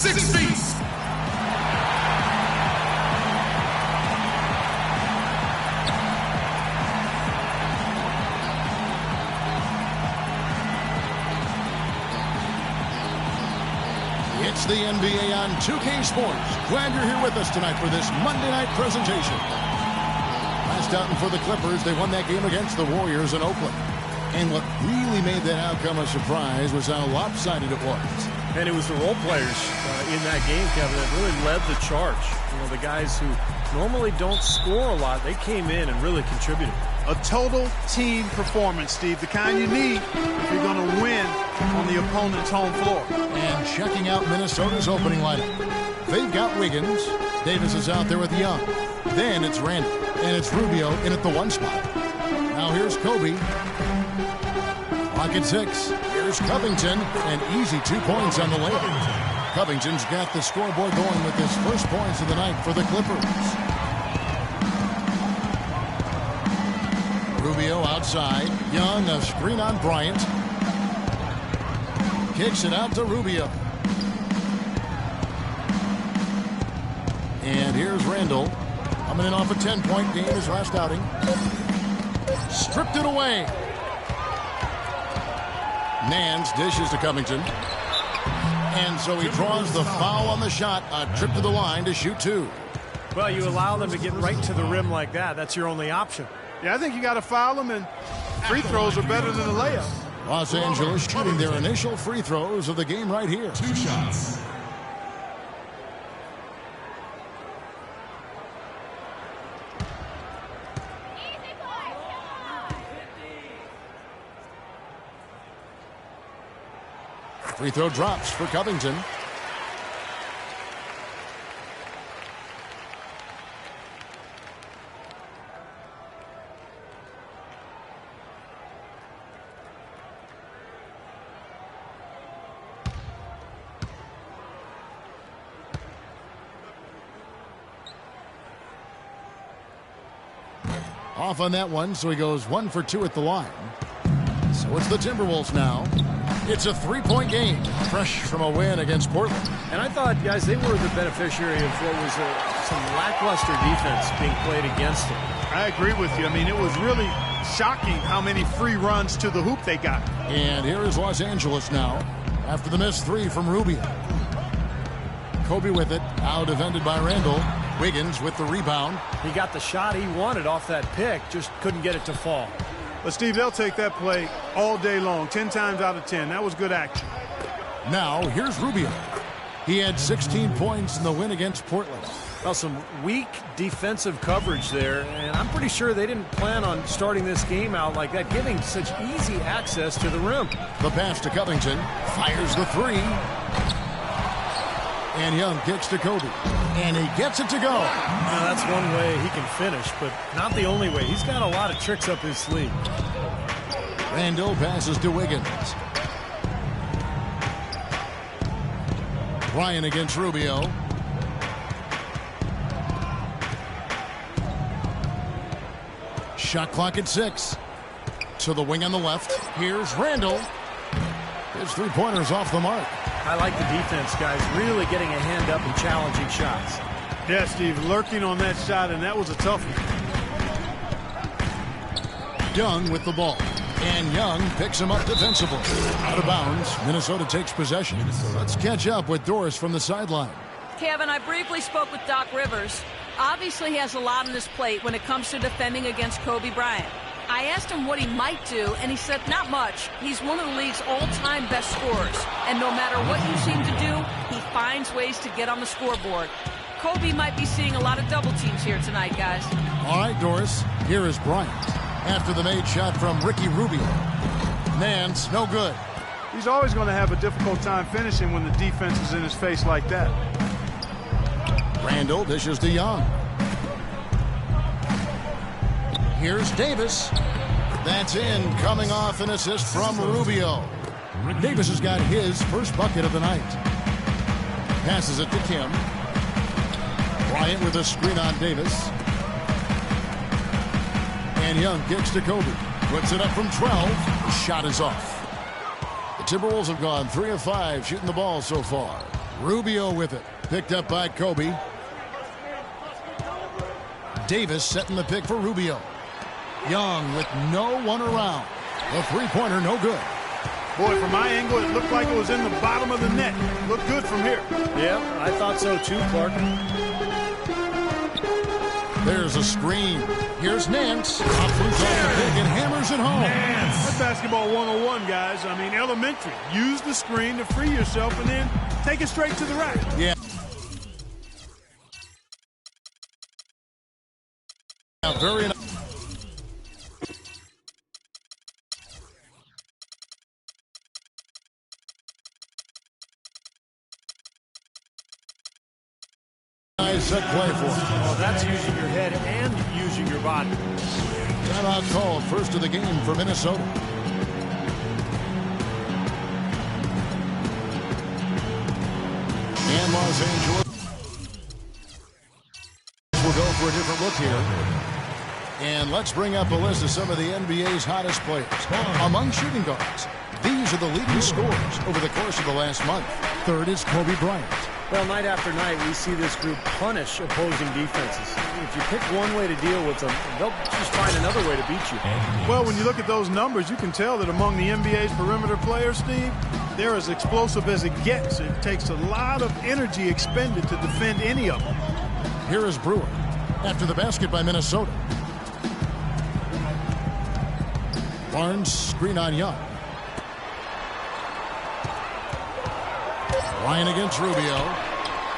6 feet. It's the NBA on 2K Sports. Glad you're here with us tonight for this Monday night presentation. Last outing for the Clippers, they won that game against the Warriors in Oakland. And what really made that outcome a surprise was how lopsided it was. And it was the role players in that game, Kevin, that really led the charge. You know, the guys who normally don't score a lot, they came in and really contributed. A total team performance, Steve, the kind you need if you're going to win on the opponent's home floor. And checking out Minnesota's opening lineup. They've got Wiggins. Davis is out there with Young. Then it's Randall. And it's Rubio in at the 1 spot. Now here's Kobe. Clock at 6. Here's Covington. And easy 2 points on the layup. Covington's got the scoreboard going with his first points of the night for the Clippers. Rubio outside. Young, a screen on Bryant. Kicks it out to Rubio. And here's Randall. Coming in off a 10-point game his last outing. Stripped it away. Nance dishes to Covington. And so he draws the foul on the shot. A trip to the line to shoot 2. Well, you allow them to get right to the rim like that. That's your only option. Yeah, I think you got to foul them, and free throws are better than a layup. Los Angeles shooting their initial free throws of the game right here. 2 shots. Free throw drops for Covington. Off on that one, so he goes 1 for 2 at the line. So it's the Timberwolves now. It's a 3-point game, fresh from a win against Portland. And I thought, guys, they were the beneficiary of what was some lackluster defense being played against them. I agree with you. I mean, it was really shocking how many free runs to the hoop they got. And here is Los Angeles now, after the missed 3 from Rubio. Kobe with it, now defended by Randall. Wiggins with the rebound. He got the shot he wanted off that pick, just couldn't get it to fall. But, Steve, they'll take that play all day long, 10 times out of 10. That was good action. Now, here's Rubio. He had 16 points in the win against Portland. Well, some weak defensive coverage there, and I'm pretty sure they didn't plan on starting this game out like that, giving such easy access to the rim. The pass to Covington. Fires the 3. And Young kicks to Kobe. And he gets it to go. Now, that's one way he can finish, but not the only way. He's got a lot of tricks up his sleeve. Randall passes to Wiggins. Bryant against Rubio. Shot clock at 6. To the wing on the left. Here's Randall. His 3-pointer's off the mark. I like the defense, guys, really getting a hand up and challenging shots. Yeah, Steve, lurking on that shot, and that was a tough one. Young with the ball. And Young picks him up defensively. Out of bounds. Minnesota takes possession. Let's catch up with Doris from the sideline. Kevin, I briefly spoke with Doc Rivers. Obviously, he has a lot on his plate when it comes to defending against Kobe Bryant. I asked him what he might do, and he said not much. He's one of the league's all-time best scorers, and no matter what you seem to do, he finds ways to get on the scoreboard. Kobe might be seeing a lot of double teams here tonight, guys. All right, Doris, here is Bryant. After the made shot from Ricky Rubio. Nance, no good. He's always going to have a difficult time finishing when the defense is in his face like that. Randall dishes to Young. Here's Davis. That's in, coming off an assist from Rubio. Davis has got his first bucket of the night. Passes it to Kim. Bryant with a screen on Davis. And Young kicks to Kobe. Puts it up from 12. The shot is off. The Timberwolves have gone 3 of 5 shooting the ball so far. Rubio with it. Picked up by Kobe. Davis setting the pick for Rubio. Young with no one around. The three-pointer no good. Boy, from my angle, it looked like it was in the bottom of the net. Looked good from here. Yeah, I thought so too, Clark. There's a screen. Here's Nance. Up from the pick and hammers it home. That's basketball 101, guys. I mean, elementary. Use the screen to free yourself and then take it straight to the rack. Yeah. Very nice. Set play for him. Well, that's using your head and using your body. Timeout called. First of the game for Minnesota. And Los Angeles will go for a different look here. And let's bring up a list of some of the NBA's hottest players. Among shooting guards, these are the leading scorers over the course of the last month. Third is Kobe Bryant. Well, night after night, we see this group punish opposing defenses. If you pick one way to deal with them, they'll just find another way to beat you. Well, when you look at those numbers, you can tell that among the NBA's perimeter players, Steve, they're as explosive as it gets. It takes a lot of energy expended to defend any of them. Here is Brewer after the basket by Minnesota. Barnes screen on Young. Ryan against Rubio.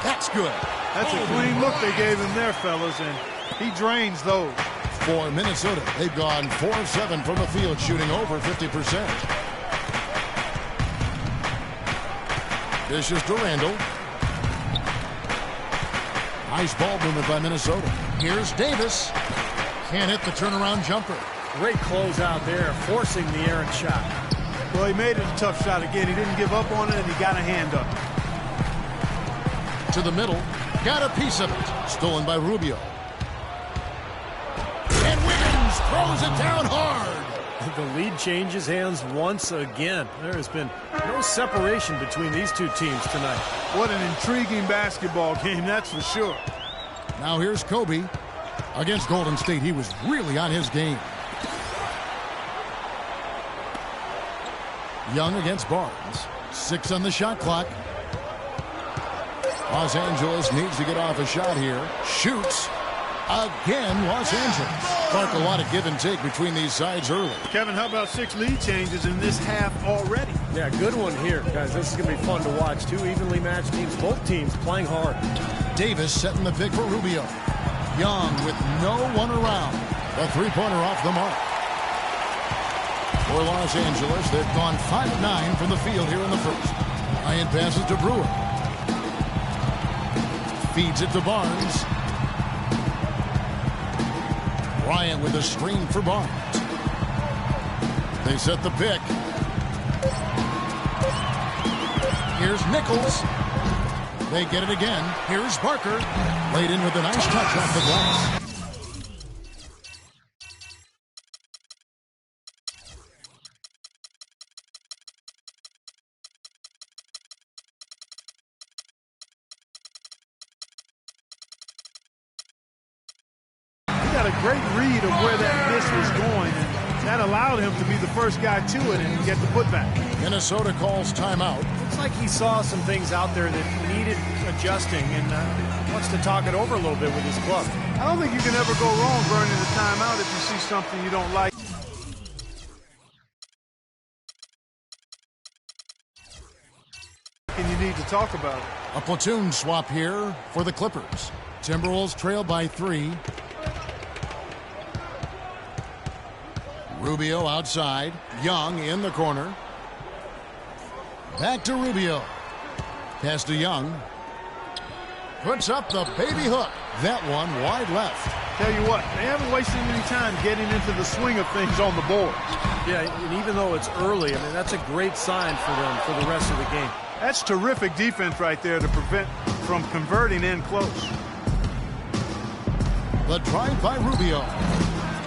That's good. That's a clean look they gave him there, fellas, and he drains those. For Minnesota, they've gone 4 of 7 from the field, shooting over 50%. Dishes to Randall. Nice ball movement by Minnesota. Here's Davis. Can't hit the turnaround jumper. Great close out there, forcing the errant shot. Well, he made it a tough shot again. He didn't give up on it, and he got a hand up. To the middle. Got a piece of it. Stolen by Rubio. And Wiggins throws it down hard. The lead changes hands once again. There has been no separation between these two teams tonight. What an intriguing basketball game, that's for sure. Now here's Kobe. Against Golden State, he was really on his game. Young against Barnes. 6 on the shot clock. Los Angeles needs to get off a shot here. Shoots. Again, Los Angeles. Clark, a lot of give and take between these sides early. Kevin, how about 6 lead changes in this half already? Yeah, good one here, guys. This is going to be fun to watch. Two evenly matched teams, both teams playing hard. Davis setting the pick for Rubio. Young with no one around. The three-pointer off the mark. For Los Angeles, they've gone 5 of 9 from the field here in the first. Bryant passes to Brewer. Feeds it to Barnes. Bryant with a screen for Barnes. They set the pick. Here's Nichols. They get it again. Here's Barker. Laid in with a nice touch off the glass. Got a great read of where that miss was going, and that allowed him to be the first guy to it and get the putback. Minnesota calls timeout. Looks like he saw some things out there that needed adjusting and wants to talk it over a little bit with his club. I don't think you can ever go wrong burning the timeout if you see something you don't like. And you need to talk about it. A platoon swap here for the Clippers. Timberwolves trail by 3. Rubio outside. Young in the corner. Back to Rubio. Pass to Young. Puts up the baby hook. That one wide left. Tell you what, they haven't wasted any time getting into the swing of things on the board. Yeah, and even though it's early, I mean, that's a great sign for them for the rest of the game. That's terrific defense right there to prevent from converting in close. The drive by Rubio.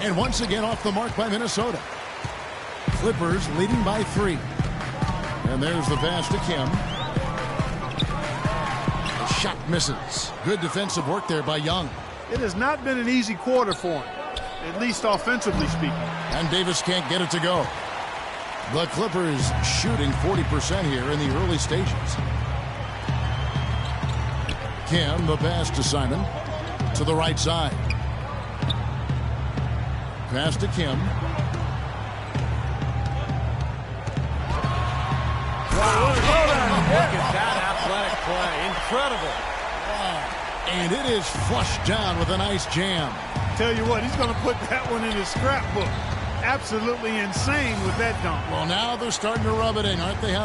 And once again off the mark by Minnesota. Clippers leading by 3. And there's the pass to Kim. shot misses. Good defensive work there by Young. It has not been an easy quarter for him, at least offensively speaking. And Davis can't get it to go. The Clippers shooting 40% here in the early stages. Kim, the pass to Simon. To the right side. Pass to Kim. Wow. Look at that athletic play. Incredible. Wow. And it is flushed down with a nice jam. Tell you what, he's going to put that one in his scrapbook. Absolutely insane with that dunk. Well, now they're starting to rub it in, aren't they?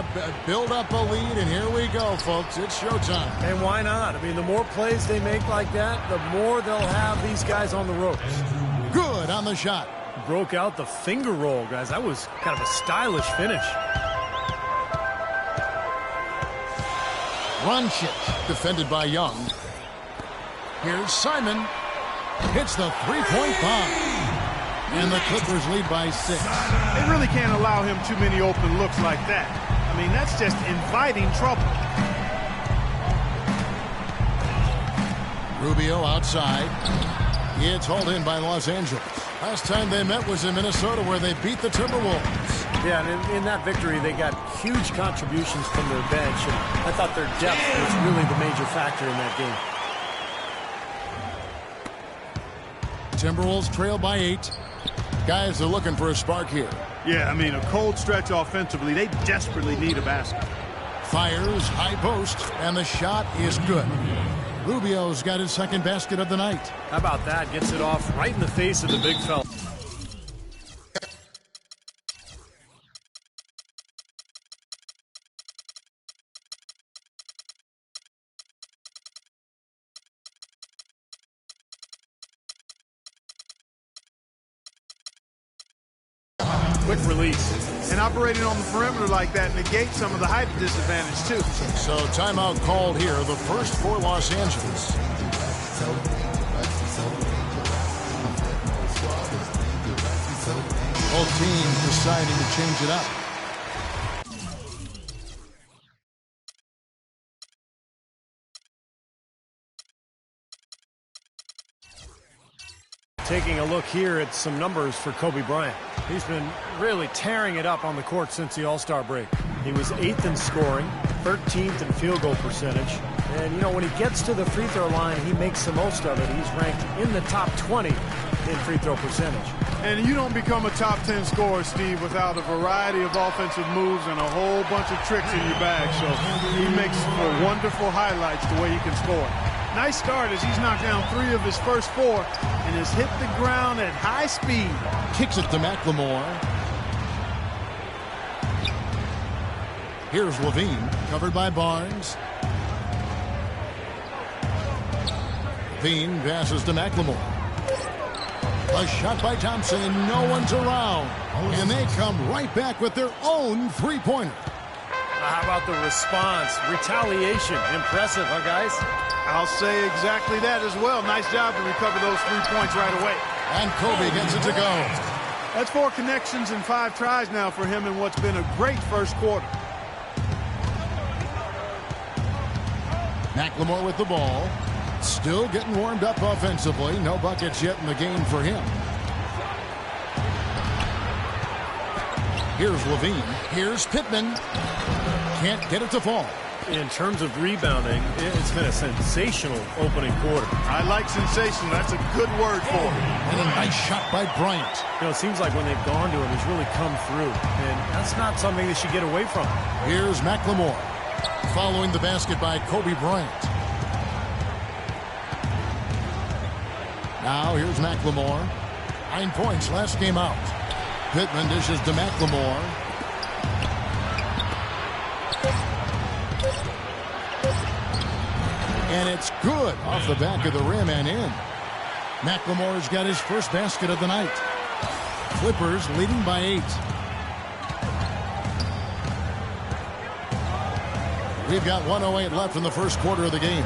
Build up a lead, and here we go, folks. It's showtime. And why not? I mean, the more plays they make like that, the more they'll have these guys on the ropes. Good on the shot. Broke out the finger roll, guys. That was kind of a stylish finish. Runchik, defended by Young. Here's Simon. Hits the three-point bomb. And the Clippers lead by 6. They really can't allow him too many open looks like that. I mean, that's just inviting trouble. Rubio outside. It's hauled in by Los Angeles. Last time they met was in Minnesota, where they beat the Timberwolves. Yeah, and in that victory, they got huge contributions from their bench. And I thought their depth was really the major factor in that game. Timberwolves trail by 8. Guys are looking for a spark here. Yeah, I mean, a cold stretch offensively. They desperately need a basket. Fires, high post, and the shot is good. Rubio's got his second basket of the night. How about that? Gets it off right in the face of the big fella. Quick release. And operating on the perimeter like that negates some of the height disadvantage, too. So timeout called here, the first for Los Angeles. Both teams deciding to change it up. Taking a look here at some numbers for Kobe Bryant. He's been really tearing it up on the court since the All-Star break. He was 8th in scoring, 13th in field goal percentage. And, you know, when he gets to the free throw line, he makes the most of it. He's ranked in the top 20 in free throw percentage. And you don't become a top 10 scorer, Steve, without a variety of offensive moves and a whole bunch of tricks in your bag. So he makes for wonderful highlights the way he can score. Nice start as he's knocked down 3 of his first 4 and has hit the ground at high speed. Kicks it to McLemore. Here's Levine, covered by Barnes. Levine passes to McLemore. A shot by Thompson, and no one's around. And they come right back with their own three-pointer. How about the response? Retaliation. Impressive, huh, guys? I'll say exactly that as well. Nice job to recover those 3 points right away. And Kobe gets it to go. That's 4 connections and 5 tries now for him in what's been a great first quarter. McLemore with the ball. Still getting warmed up offensively. No buckets yet in the game for him. Here's Levine. Here's Pittman. Can't get it to fall. In terms of rebounding, it's been a sensational opening quarter. I like sensational. That's a good word for it. And a nice shot by Bryant. You know, it seems like when they've gone to him, he's really come through. And that's not something they should get away from. Here's McLemore. Following the basket by Kobe Bryant. Now here's McLemore. 9 points last game out. Pittman dishes to McLemore. And it's good off the back of the rim and in. McLemore's got his first basket of the night. Clippers leading by 8. We've got 1:08 left in the first quarter of the game.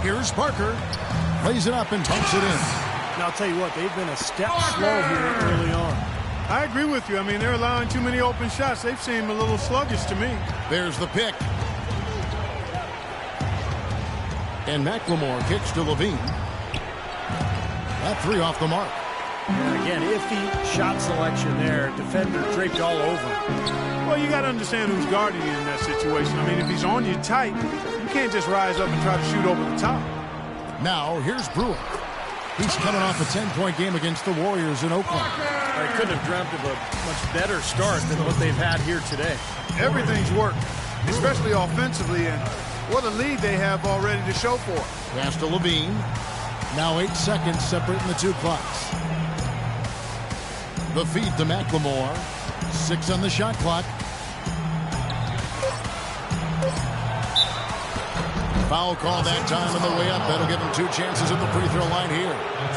Here's Parker. Plays it up and punks it in. Now, I'll tell you what, they've been a step slow here early on. I agree with you. I mean, they're allowing too many open shots. They've seemed a little sluggish to me. There's the pick. And McLemore kicks to Levine. That three off the mark. And again, iffy shot selection there. Defender draped all over. Well, you got to understand who's guarding you in that situation. I mean, if he's on you tight, you can't just rise up and try to shoot over the top. Now, here's Brewer. He's coming off a 10-point game against the Warriors in Oakland. I couldn't have dreamt of a much better start than what they've had here today. Everything's worked, especially offensively, and what a lead they have already to show for it. Pass to Levine. Now 8 seconds separating the two clocks. The feed to McLemore. 6 on the shot clock. Foul call that time on the way up. That'll give him 2 chances at the free throw line here.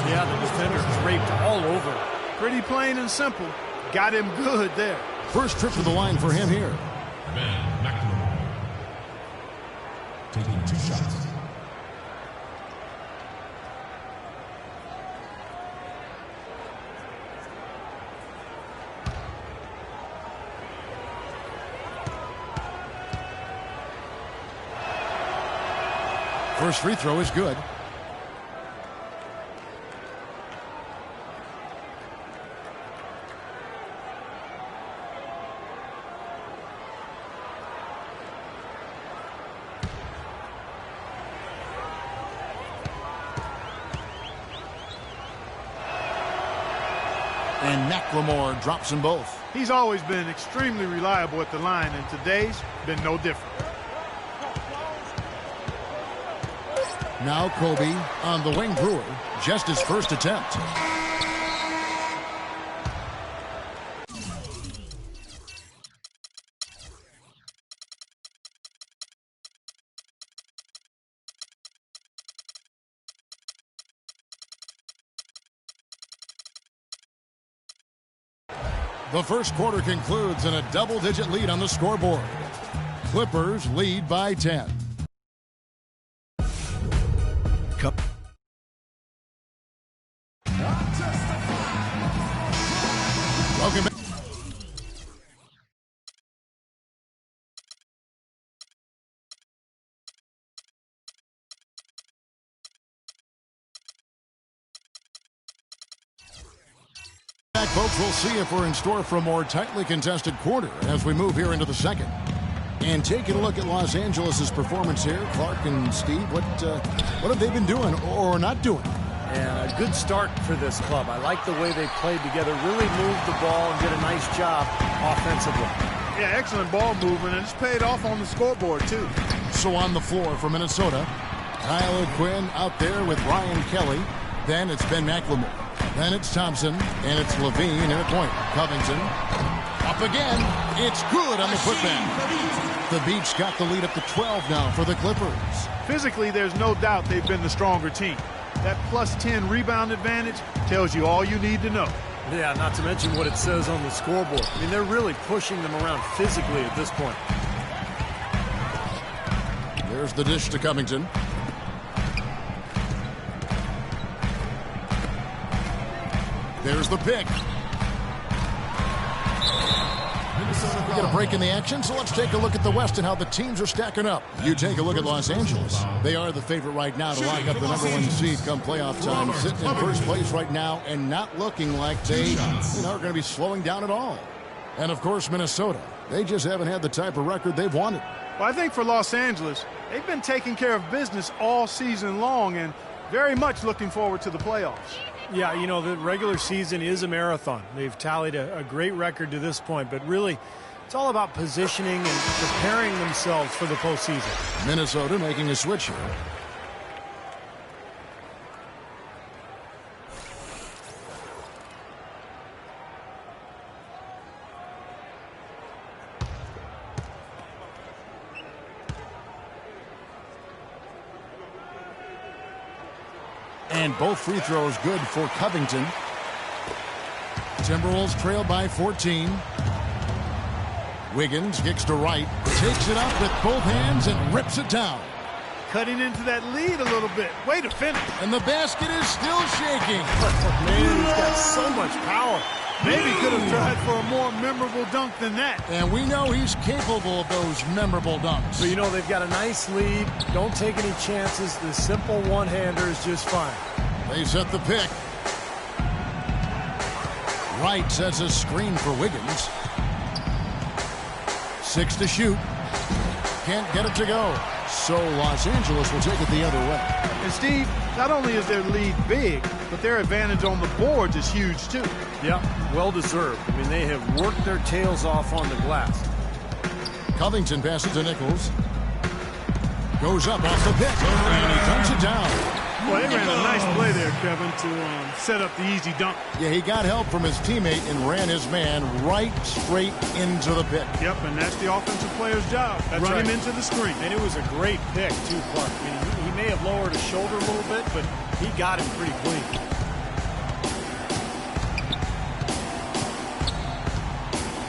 Yeah, the defender draped all over. Pretty plain and simple. Got him good there. First trip to the line for him here. McLemore taking 2 shots. First free throw is good. And McLemore drops them both. He's always been extremely reliable at the line, and today's been no different. Now Kobe on the wing. Brewer, just his first attempt. The first quarter concludes in a double-digit lead on the scoreboard. Clippers lead by 10. Welcome back. Folks, we'll see if we're in store for a more tightly contested quarter as we move here into the second. And taking a look at Los Angeles' performance here, Clark and Steve, what have they been doing or not doing? And a good start for this club. I like the way they played together, really moved the ball and did a nice job offensively. Yeah, excellent ball movement, and it's paid off on the scoreboard, too. So on the floor for Minnesota, Kyle Quinn out there with Ryan Kelly. Then it's Ben McLemore. Then it's Thompson, and it's Levine in a point. Covington up again. It's good on the putback. The Beach got the lead up to 12 now for the Clippers. Physically, there's no doubt they've been the stronger team. That plus 10 rebound advantage tells you all you need to know. Yeah, not to mention what it says on the scoreboard. I mean, they're really pushing them around physically at this point. There's the dish to Covington. There's the pick. We get a break in the action, so let's take a look at the West and how the teams are stacking up. You take a look at Los Angeles. They are the favorite right now to lock up the #1 seed come playoff time. Sitting in first place right now and not looking like they are going to be slowing down at all. And, of course, Minnesota. They just haven't had the type of record they've wanted. Well, I think for Los Angeles, they've been taking care of business all season long and very much looking forward to the playoffs. Yeah, you know, the regular season is a marathon. They've tallied a great record to this point, but really, it's all about positioning and preparing themselves for the postseason. Minnesota making a switch here. And both free throws good for Covington. Timberwolves trail by 14. Wiggins kicks to right, takes it up with both hands and rips it down. Cutting into that lead a little bit. Way to finish. And the basket is still shaking. Man, he's got so much power. Maybe could have tried for a more memorable dunk than that. And we know he's capable of those memorable dunks. But, you know, they've got a nice lead. Don't take any chances. The simple one-hander is just fine. They set the pick. Wright sets a screen for Wiggins. 6 to shoot. Can't get it to go. So Los Angeles will take it the other way. And Steve, not only is their lead big, but their advantage on the boards is huge too. Yeah, well deserved. I mean, they have worked their tails off on the glass. Covington passes to Nichols. Goes up off the pick, and he dunks it down. Well, they ran a nice play there, Kevin, to set up the easy dunk. Yeah, he got help from his teammate and ran his man right straight into the pick. Yep, and that's the offensive player's job. Run him into the screen. And it was a great pick, too, Clark. I mean, he may have lowered his shoulder a little bit, but he got him pretty clean.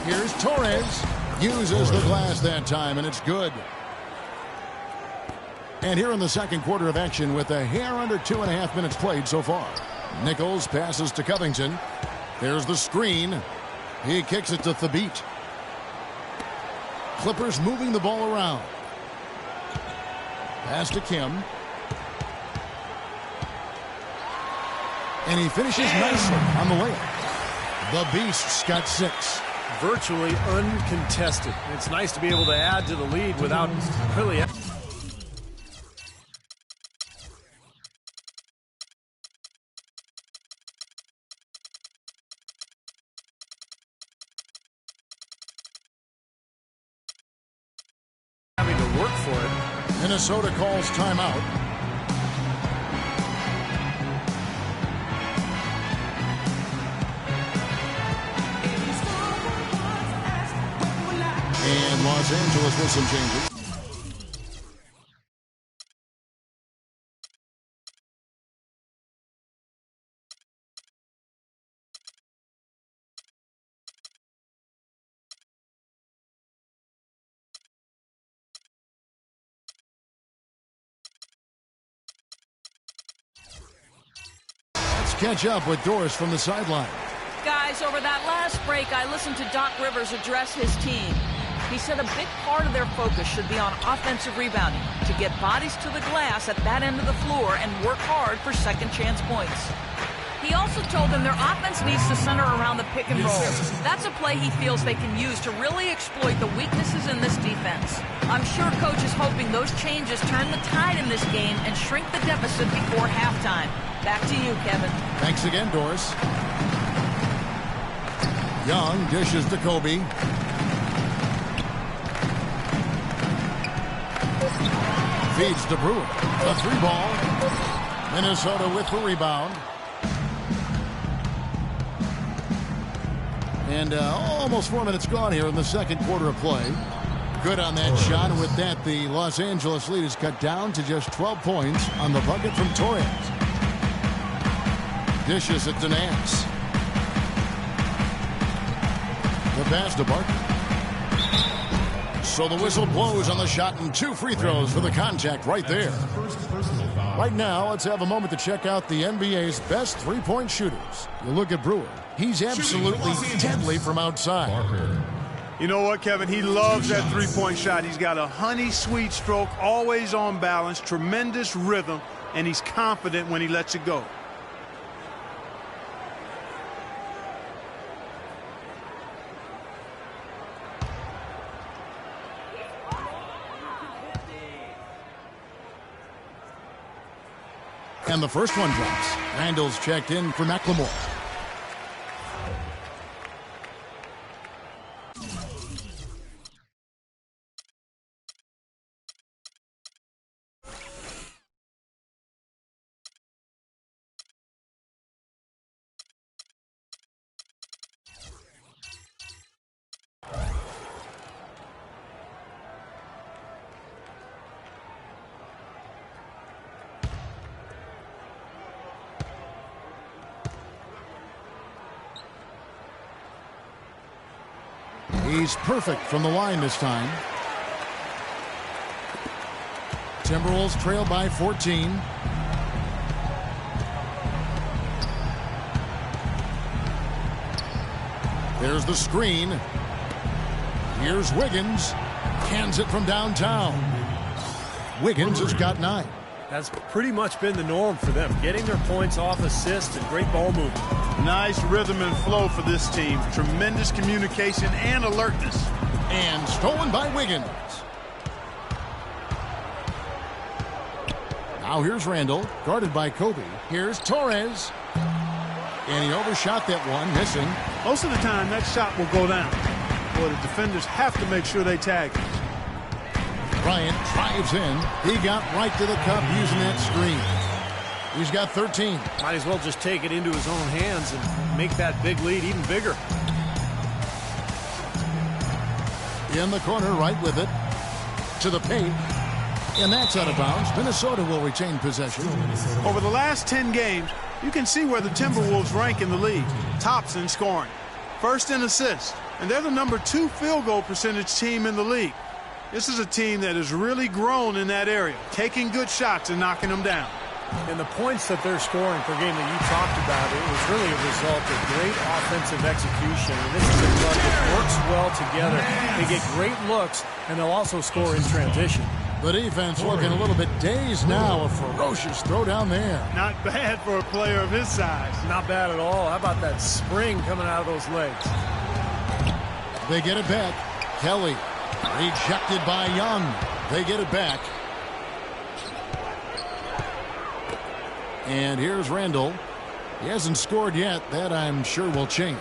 Here's Torres. Uses the glass that time, and it's good. And here in the second quarter of action with a hair under 2.5 minutes played so far. Nichols passes to Covington. There's the screen. He kicks it to Thabit. Clippers moving the ball around. Pass to Kim. And he finishes nicely on the layup. The Beasts got 6. Virtually uncontested. It's nice to be able to add to the lead without really... having to work for it. Minnesota calls timeout. And Los Angeles with some changes. Let's catch up with Doris from the sideline. Guys, over that last break, I listened to Doc Rivers address his team. He said a big part of their focus should be on offensive rebounding, to get bodies to the glass at that end of the floor and work hard for second chance points. He also told them their offense needs to center around the pick and roll. That's a play he feels they can use to really exploit the weaknesses in this defense. I'm sure Coach is hoping those changes turn the tide in this game and shrink the deficit before halftime. Back to you, Kevin. Thanks again, Doris. Young dishes to Kobe. Feeds to Brewer. A 3-ball. Minnesota with the rebound. And almost 4 minutes gone here in the second quarter of play. Good on that shot. And with that, the Los Angeles lead is cut down to just 12 points on the bucket from Torres. Dishes it to Nance. The pass to Barker. So the whistle blows on the shot and 2 free throws for the contact right there. Right now, let's have a moment to check out the NBA's best three-point shooters. You look at Brewer. He's absolutely deadly from outside. You know what, Kevin? He loves that three-point shot. He's got a honey-sweet stroke, always on balance, tremendous rhythm, and he's confident when he lets it go. And the first one drops. Randall's checked in for McLemore. He's perfect from the line this time. Timberwolves trail by 14. There's the screen. Here's Wiggins. Cans it from downtown. Wiggins has got 9. That's pretty much been the norm for them, getting their points off assists and great ball movement. Nice rhythm and flow for this team. Tremendous communication and alertness. And stolen by Wiggins. Now here's Randall, guarded by Kobe. Here's Torres. And he overshot that one, missing. Most of the time, that shot will go down. Boy, the defenders have to make sure they tag him. Bryant drives in. He got right to the cup using that screen. He's got 13. Might as well just take it into his own hands and make that big lead even bigger. In the corner, right with it. To the paint. And that's out of bounds. Minnesota will retain possession. Over the last 10 games, you can see where the Timberwolves rank in the league. Tops in scoring. First in assists. And they're the #2 field goal percentage team in the league. This is a team that has really grown in that area, taking good shots and knocking them down. And the points that they're scoring per game that you talked about, it was really a result of great offensive execution. And this is a club that works well together. They get great looks, and they'll also score in transition. The defense looking a little bit dazed now. A ferocious throw down there. Not bad for a player of his size. Not bad at all. How about that spring coming out of those legs? They get it back. Kelly rejected by Young. They get it back. And here's Randall. He hasn't scored yet. That I'm sure will change.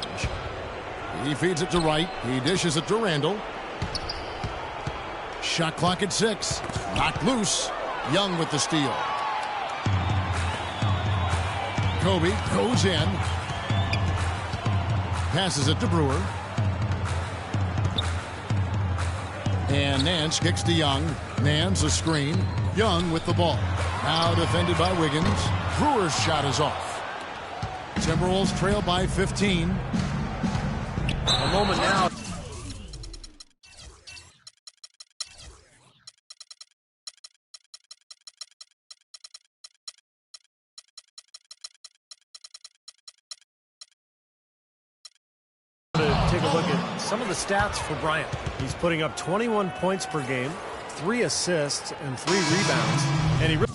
He feeds it to Wright. He dishes it to Randall. Shot clock at 6. Knocked loose. Young with the steal. Kobe goes in. Passes it to Brewer. And Nance kicks to Young. Nance a screen. Young with the ball. Now defended by Wiggins. Brewer's shot is off. Timberwolves trail by 15. A moment now. Take a look at some of the stats for Bryant. He's putting up 21 points per game, 3 assists, and 3 rebounds. And he really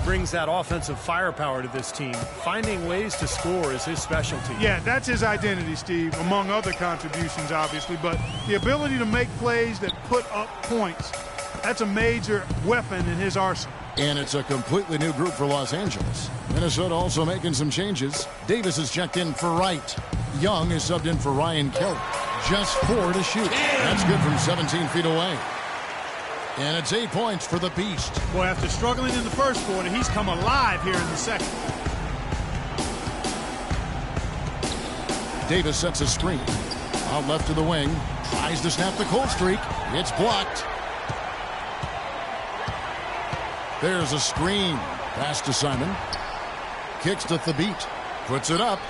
brings that offensive firepower to this team. Finding ways to score is his specialty. Yeah, that's his identity, Steve, among other contributions, obviously. But the ability to make plays that put up points, that's a major weapon in his arsenal. And it's a completely new group for Los Angeles. Minnesota also making some changes. Davis is checked in for Wright. Young is subbed in for Ryan Kelly. Just 4 to shoot. That's good from 17 feet away. And it's 8 points for the Beast. Boy, after struggling in the first quarter, he's come alive here in the second. Davis sets a screen. Out left to the wing. Tries to snap the cold streak. It's blocked. There's a screen. Pass to Simon. Kicks to Thabit. Puts it up.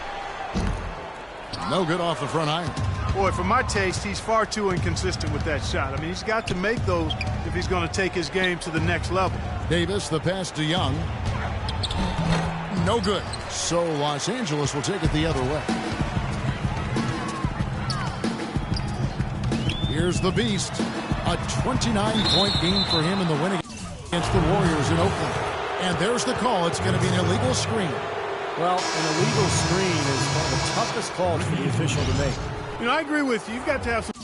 No good off the front iron. Boy, for my taste, he's far too inconsistent with that shot. I mean, he's got to make those if he's going to take his game to the next level. Davis, the pass to Young. No good. So Los Angeles will take it the other way. Here's the Beast. A 29-point game for him in the win against the Warriors in Oakland. And there's the call. It's going to be an illegal screen. Well, an illegal screen is one of the toughest calls for the official to make. You know, I agree with you. You've got to have some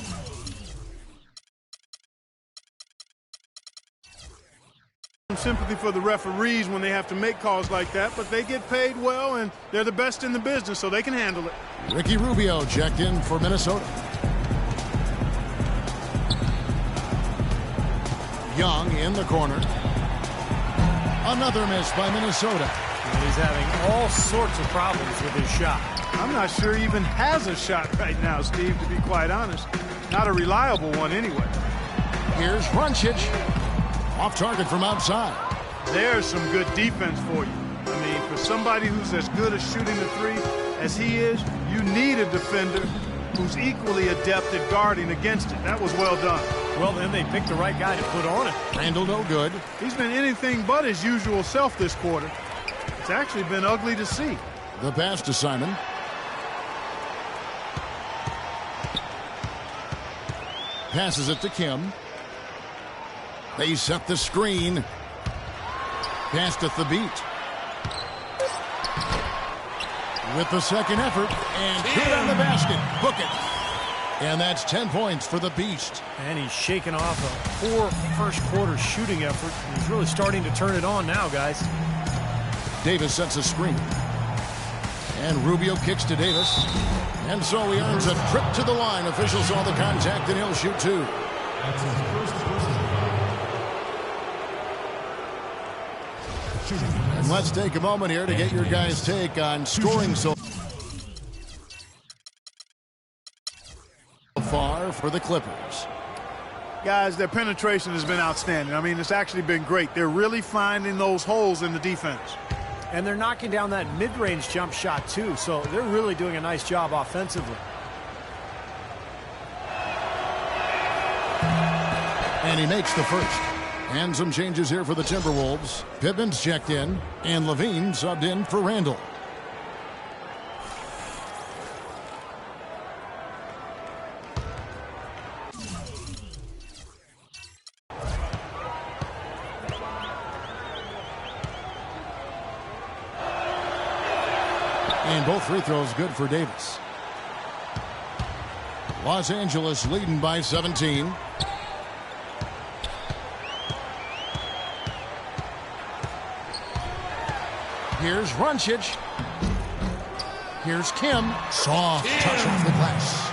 sympathy for the referees when they have to make calls like that, but they get paid well, and they're the best in the business, so they can handle it. Ricky Rubio checked in for Minnesota. Young in the corner. Another miss by Minnesota. And he's having all sorts of problems with his shot. I'm not sure he even has a shot right now, Steve, to be quite honest. Not a reliable one anyway. Here's Runcic. Off target from outside. There's some good defense for you. I mean, for somebody who's as good at shooting the three as he is, you need a defender who's equally adept at guarding against it. That was well done. Well, then they picked the right guy to put on it. Randall no good. He's been anything but his usual self this quarter. It's actually been ugly to see. The pass to Simon. Passes it to Kim. They set the screen. Pass to Thabit. With the second effort, and good on the basket. Book it. And that's 10 points for the Beast. And he's shaking off a poor first quarter shooting effort. He's really starting to turn it on now, guys. Davis sets a screen. And Rubio kicks to Davis. And so he earns a trip to the line. Officials saw the contact, and he'll shoot two. That's his first personal foul. And let's take a moment here to get your guys' take on scoring so far for the Clippers. Guys, their penetration has been outstanding. I mean, it's actually been great. They're really finding those holes in the defense. And they're knocking down that mid-range jump shot, too. So they're really doing a nice job offensively. And he makes the first. And some changes here for the Timberwolves. Pittman's checked in, and Levine subbed in for Randall. And both free throws good for Davis. Los Angeles leading by 17. Here's Runcic. Here's Kim. Soft touch off the glass.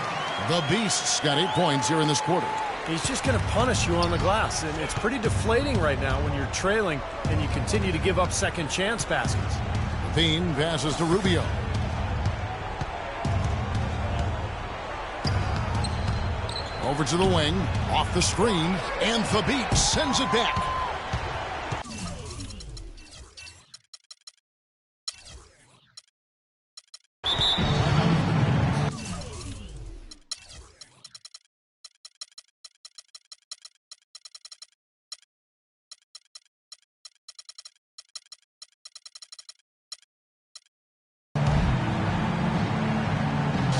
The Beast's got 8 points here in this quarter. He's just going to punish you on the glass. And it's pretty deflating right now when you're trailing and you continue to give up second chance baskets. Bean passes to Rubio. Over to the wing. Off the screen. And Thabit sends it back.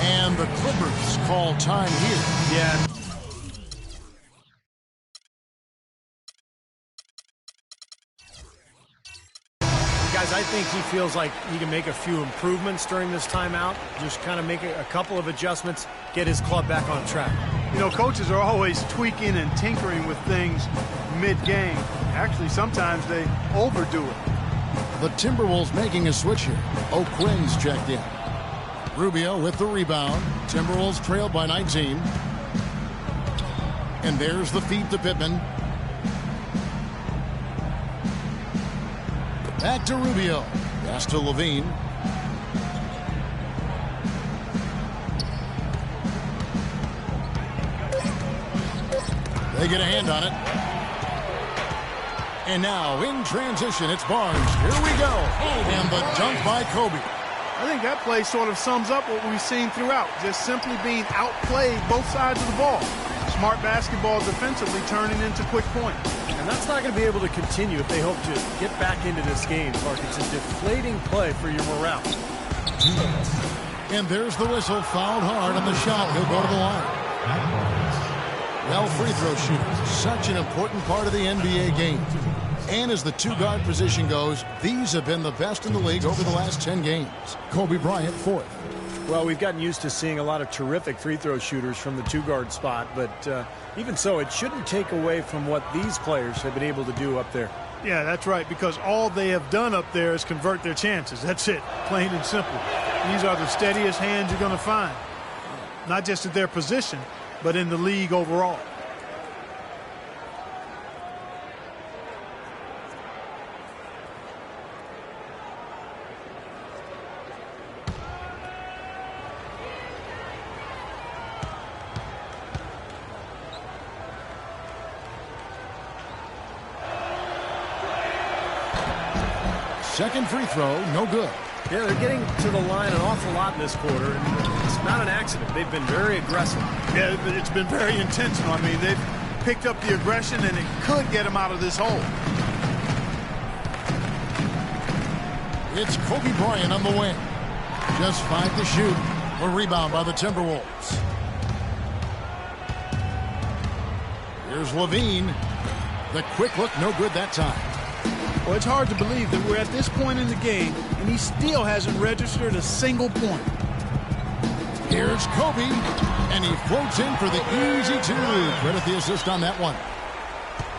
And the Clippers call time here. Yeah. Guys, I think he feels like he can make a few improvements during this timeout. Just kind of make a couple of adjustments, get his club back on track. You know, coaches are always tweaking and tinkering with things mid-game. Actually, sometimes they overdo it. The Timberwolves making a switch here. O'Quinn's checked in. Rubio with the rebound. Timberwolves trail by 19. And there's the feed to Pittman. Back to Rubio. Pass to Levine. They get a hand on it. And now in transition, it's Barnes. Here we go. And the dunk by Kobe. I think that play sort of sums up what we've seen throughout. Just simply being outplayed both sides of the ball. Smart basketball defensively turning into quick points. And that's not going to be able to continue if they hope to get back into this game, Clark. It's a deflating play for your morale. And there's the whistle. Fouled hard on the shot. He'll go to the line. Well, free throw shooting, such an important part of the NBA game. And as the two-guard position goes, these have been the best in the league over the last 10 games. Kobe Bryant, fourth. Well, we've gotten used to seeing a lot of terrific free throw shooters from the two-guard spot, but even so, it shouldn't take away from what these players have been able to do up there. Yeah, that's right, because all they have done up there is convert their chances. That's it, plain and simple. These are the steadiest hands you're going to find, not just at their position, but in the league overall. Second free throw, no good. Yeah, they're getting to the line an awful lot in this quarter. And is not an accident. They've been very aggressive. Yeah, it's been very intentional. I mean, they've picked up the aggression, and it could get them out of this hole. It's Kobe Bryant on the wing. Just 5 to shoot. A rebound by the Timberwolves. Here's Levine. The quick look, no good that time. Well, it's hard to believe that we're at this point in the game, and he still hasn't registered a single point. Here's Kobe, and he floats in for the easy two. Credit the assist on that one.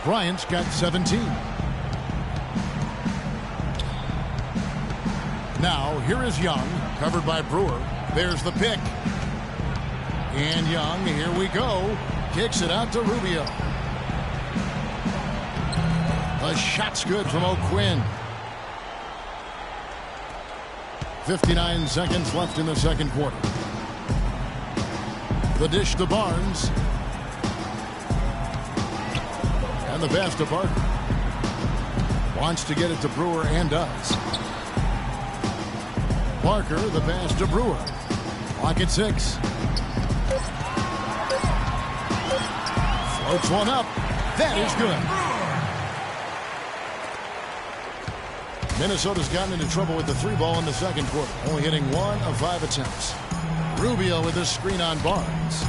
Bryant's got 17. Now, here is Young, covered by Brewer. There's the pick. And Young, here we go. Kicks it out to Rubio. The shot's good from O'Quinn. 59 seconds left in the second quarter. The dish to Barnes. And the pass to Barton. Wants to get it to Brewer and does. Parker, the pass to Brewer. Clock at 6. Floats one up. That is good. Minnesota's gotten into trouble with the 3-ball in the second quarter, only hitting 1 of 5 attempts. Rubio with a screen on Barnes.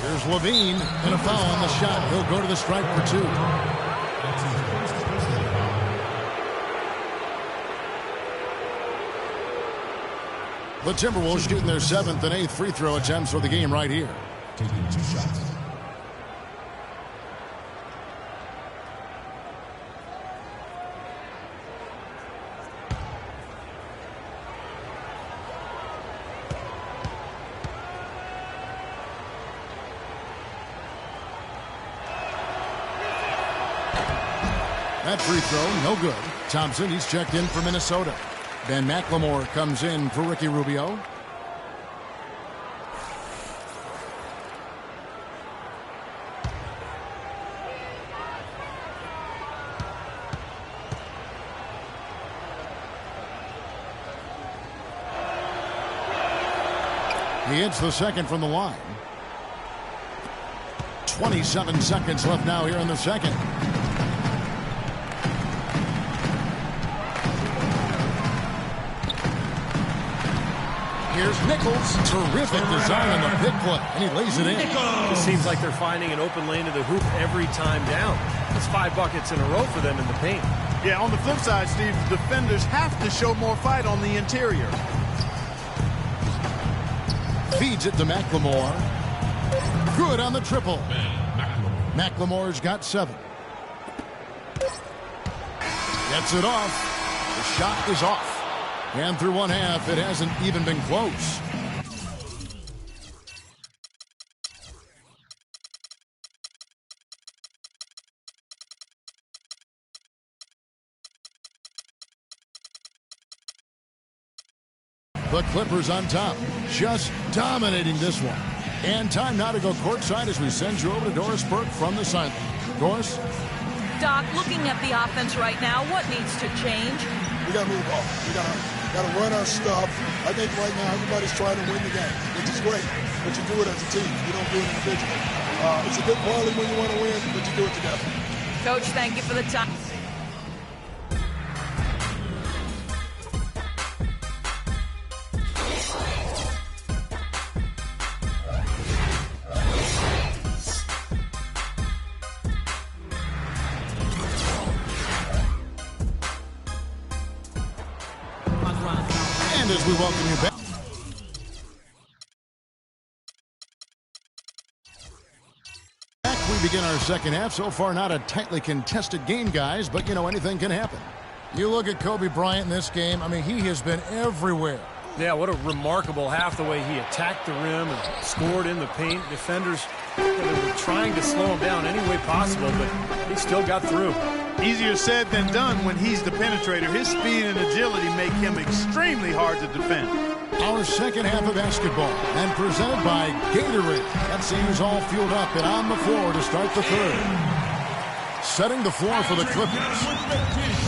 Here's Levine, and a foul on the shot. He'll go to the strike for 2. The Timberwolves shooting their 7th and 8th free throw attempts for the game right here. Taking 2 shots. That free throw, no good. Thompson, he's checked in for Minnesota. Ben McLemore comes in for Ricky Rubio. He hits the second from the line. 27 seconds left now here in the second. Here's Nichols. Terrific design on the pick play, and he lays it in. It seems like they're finding an open lane to the hoop every time down. It's 5 buckets in a row for them in the paint. Yeah, on the flip side, Steve, the defenders have to show more fight on the interior. Feeds it to McLemore. Good on the triple. McLemore's got 7. Gets it off. The shot is off. And through one half, it hasn't even been close. The Clippers on top, just dominating this one. And time now to go courtside as we send you over to Doris Burke from the sideline. Doris? Doc, looking at the offense right now, what needs to change? We got to move off. We got to run our stuff. I think right now everybody's trying to win the game, which is great. But you do it as a team. You don't do it individually. It's a good quality when you want to win, but you do it together. Coach, thank you for the time. As we welcome you back. We begin our second half. So far, not a tightly contested game, guys, but, you know, anything can happen. You look at Kobe Bryant in this game. I mean, he has been everywhere. Yeah, what a remarkable half the way he attacked the rim and scored in the paint. Defenders were trying to slow him down any way possible, but he still got through. Easier said than done when he's the penetrator. His speed and agility make him extremely hard to defend. Our second half of basketball, and presented by Gatorade. That seems all fueled up and on the floor to start the third. Setting the floor for the Clippers.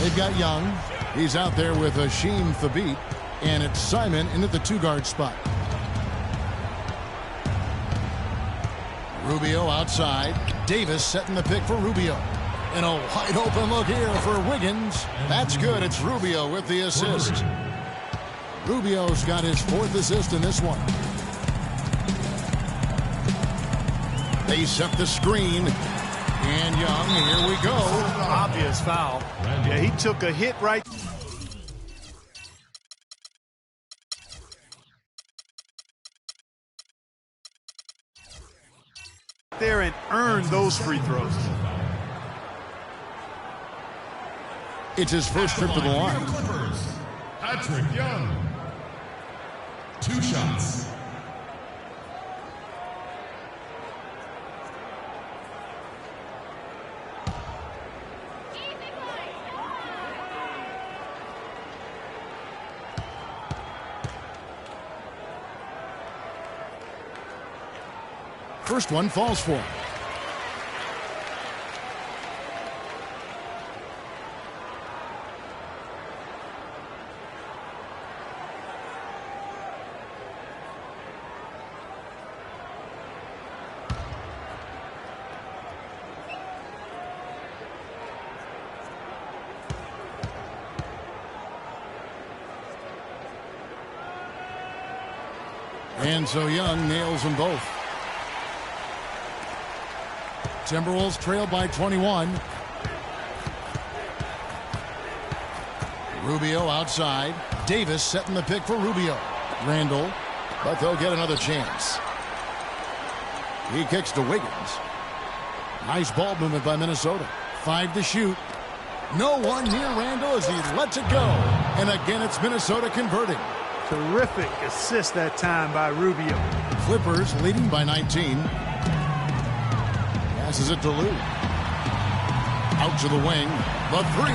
They've got Young. He's out there with Hasheem Thabit, and it's Simon in at the 2-guard spot. Rubio outside. Davis setting the pick for Rubio. And a wide open look here for Wiggins. That's good. It's Rubio with the assist. Rubio's got his 4th assist in this one. They set the screen. And Young, here we go. Obvious foul. Yeah, he took a hit right there and earned those free throws. It's his first trip to the line. Patrick Young. 2 shots. First one falls for him. And so Young nails them both. Timberwolves trail by 21. Rubio outside. Davis setting the pick for Rubio. Randall, but they'll get another chance. He kicks to Wiggins. Nice ball movement by Minnesota. 5 to shoot. No one near Randall as he lets it go. And again, it's Minnesota converting. Terrific assist that time by Rubio. Clippers leading by 19. Passes it to Lou. Out to the wing. The 3.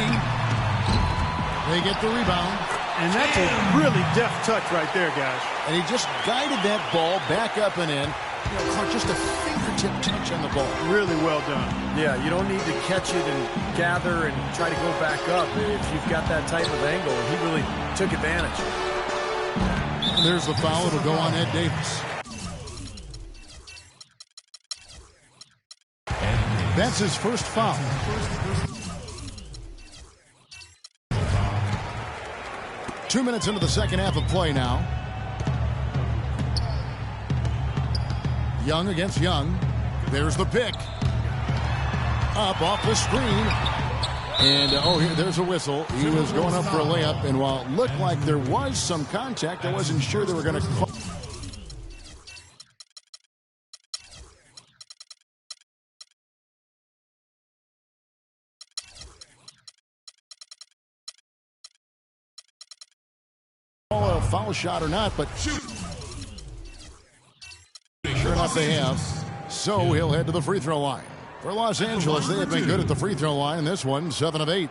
They get the rebound. And that's a really deft touch right there, guys. And he just guided that ball back up and in. You know, Clark, just a fingertip touch on the ball. Really well done. Yeah, you don't need to catch it and gather and try to go back up if you've got that type of angle. He really took advantage. There's the foul. It'll go on Ed Davis. That's his first foul. Two minutes into the second half of play now. Young against Young. There's the pick. Up off the screen. And, there's a whistle. He was going up for a layup, and while it looked like there was some contact, I wasn't sure they were going to call. A foul shot or not, but sure enough they have. So he'll head to the free throw line. For Los Angeles, they have been good at the free throw line. This one, 7 of 8.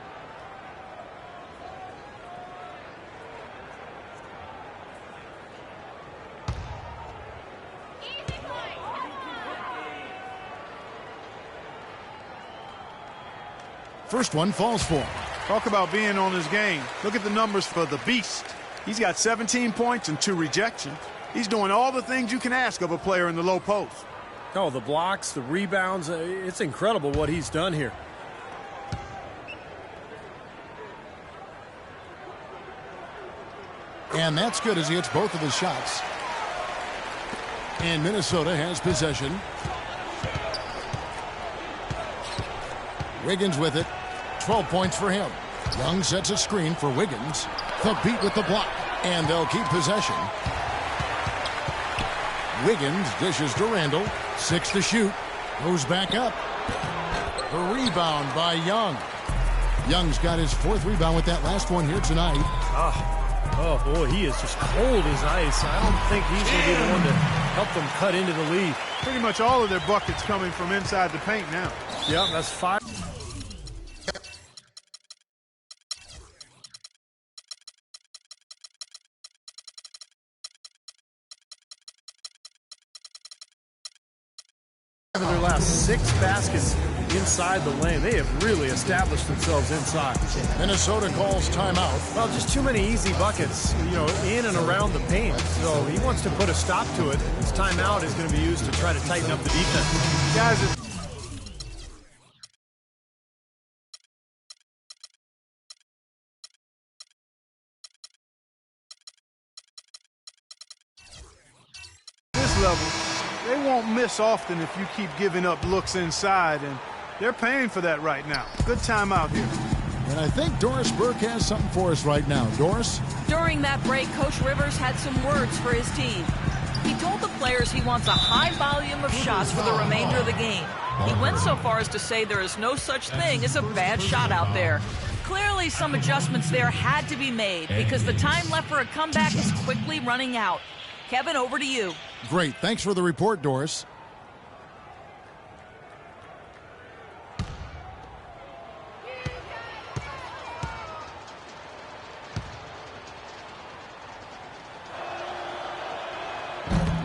First one falls for him. Talk about being on his game. Look at the numbers for the Beast. He's got 17 points and 2 rejections. He's doing all the things you can ask of a player in the low post. Oh, the blocks, the rebounds, it's incredible what he's done here. And that's good as he hits both of his shots. And Minnesota has possession. Wiggins with it. 12 points for him. Young sets a screen for Wiggins. The beat with the block. And they'll keep possession. Wiggins dishes to Randall. 6 to shoot. Goes back up. The rebound by Young. Young's got his 4th rebound with that last one here tonight. Oh, boy, he is just cold as ice. I don't think he's going to be the one to help them cut into the lead. Pretty much all of their buckets coming from inside the paint now. Yep, that's 5. Their last 6 baskets inside the lane. They have really established themselves inside. Minnesota calls timeout. Well, just too many easy buckets, in and around the paint. So he wants to put a stop to it. This timeout is going to be used to try to tighten up the defense. Guys, this level, they won't miss often if you keep giving up looks inside, and they're paying for that right now. Good timeout here. And I think Doris Burke has something for us right now. Doris? During that break, Coach Rivers had some words for his team. He told the players he wants a high volume of shots for the remainder of the game. He went so far as to say there is no such thing as a bad shot out there. Clearly, some adjustments there had to be made because the time left for a comeback is quickly running out. Kevin, over to you. Great. Thanks for the report, Doris.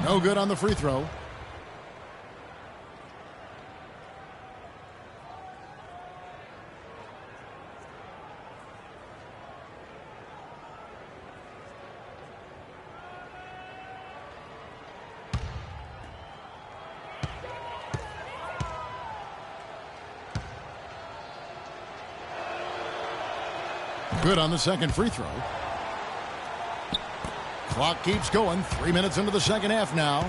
No good on the free throw. Good on the second free throw. Clock keeps going. 3 minutes into the second half now.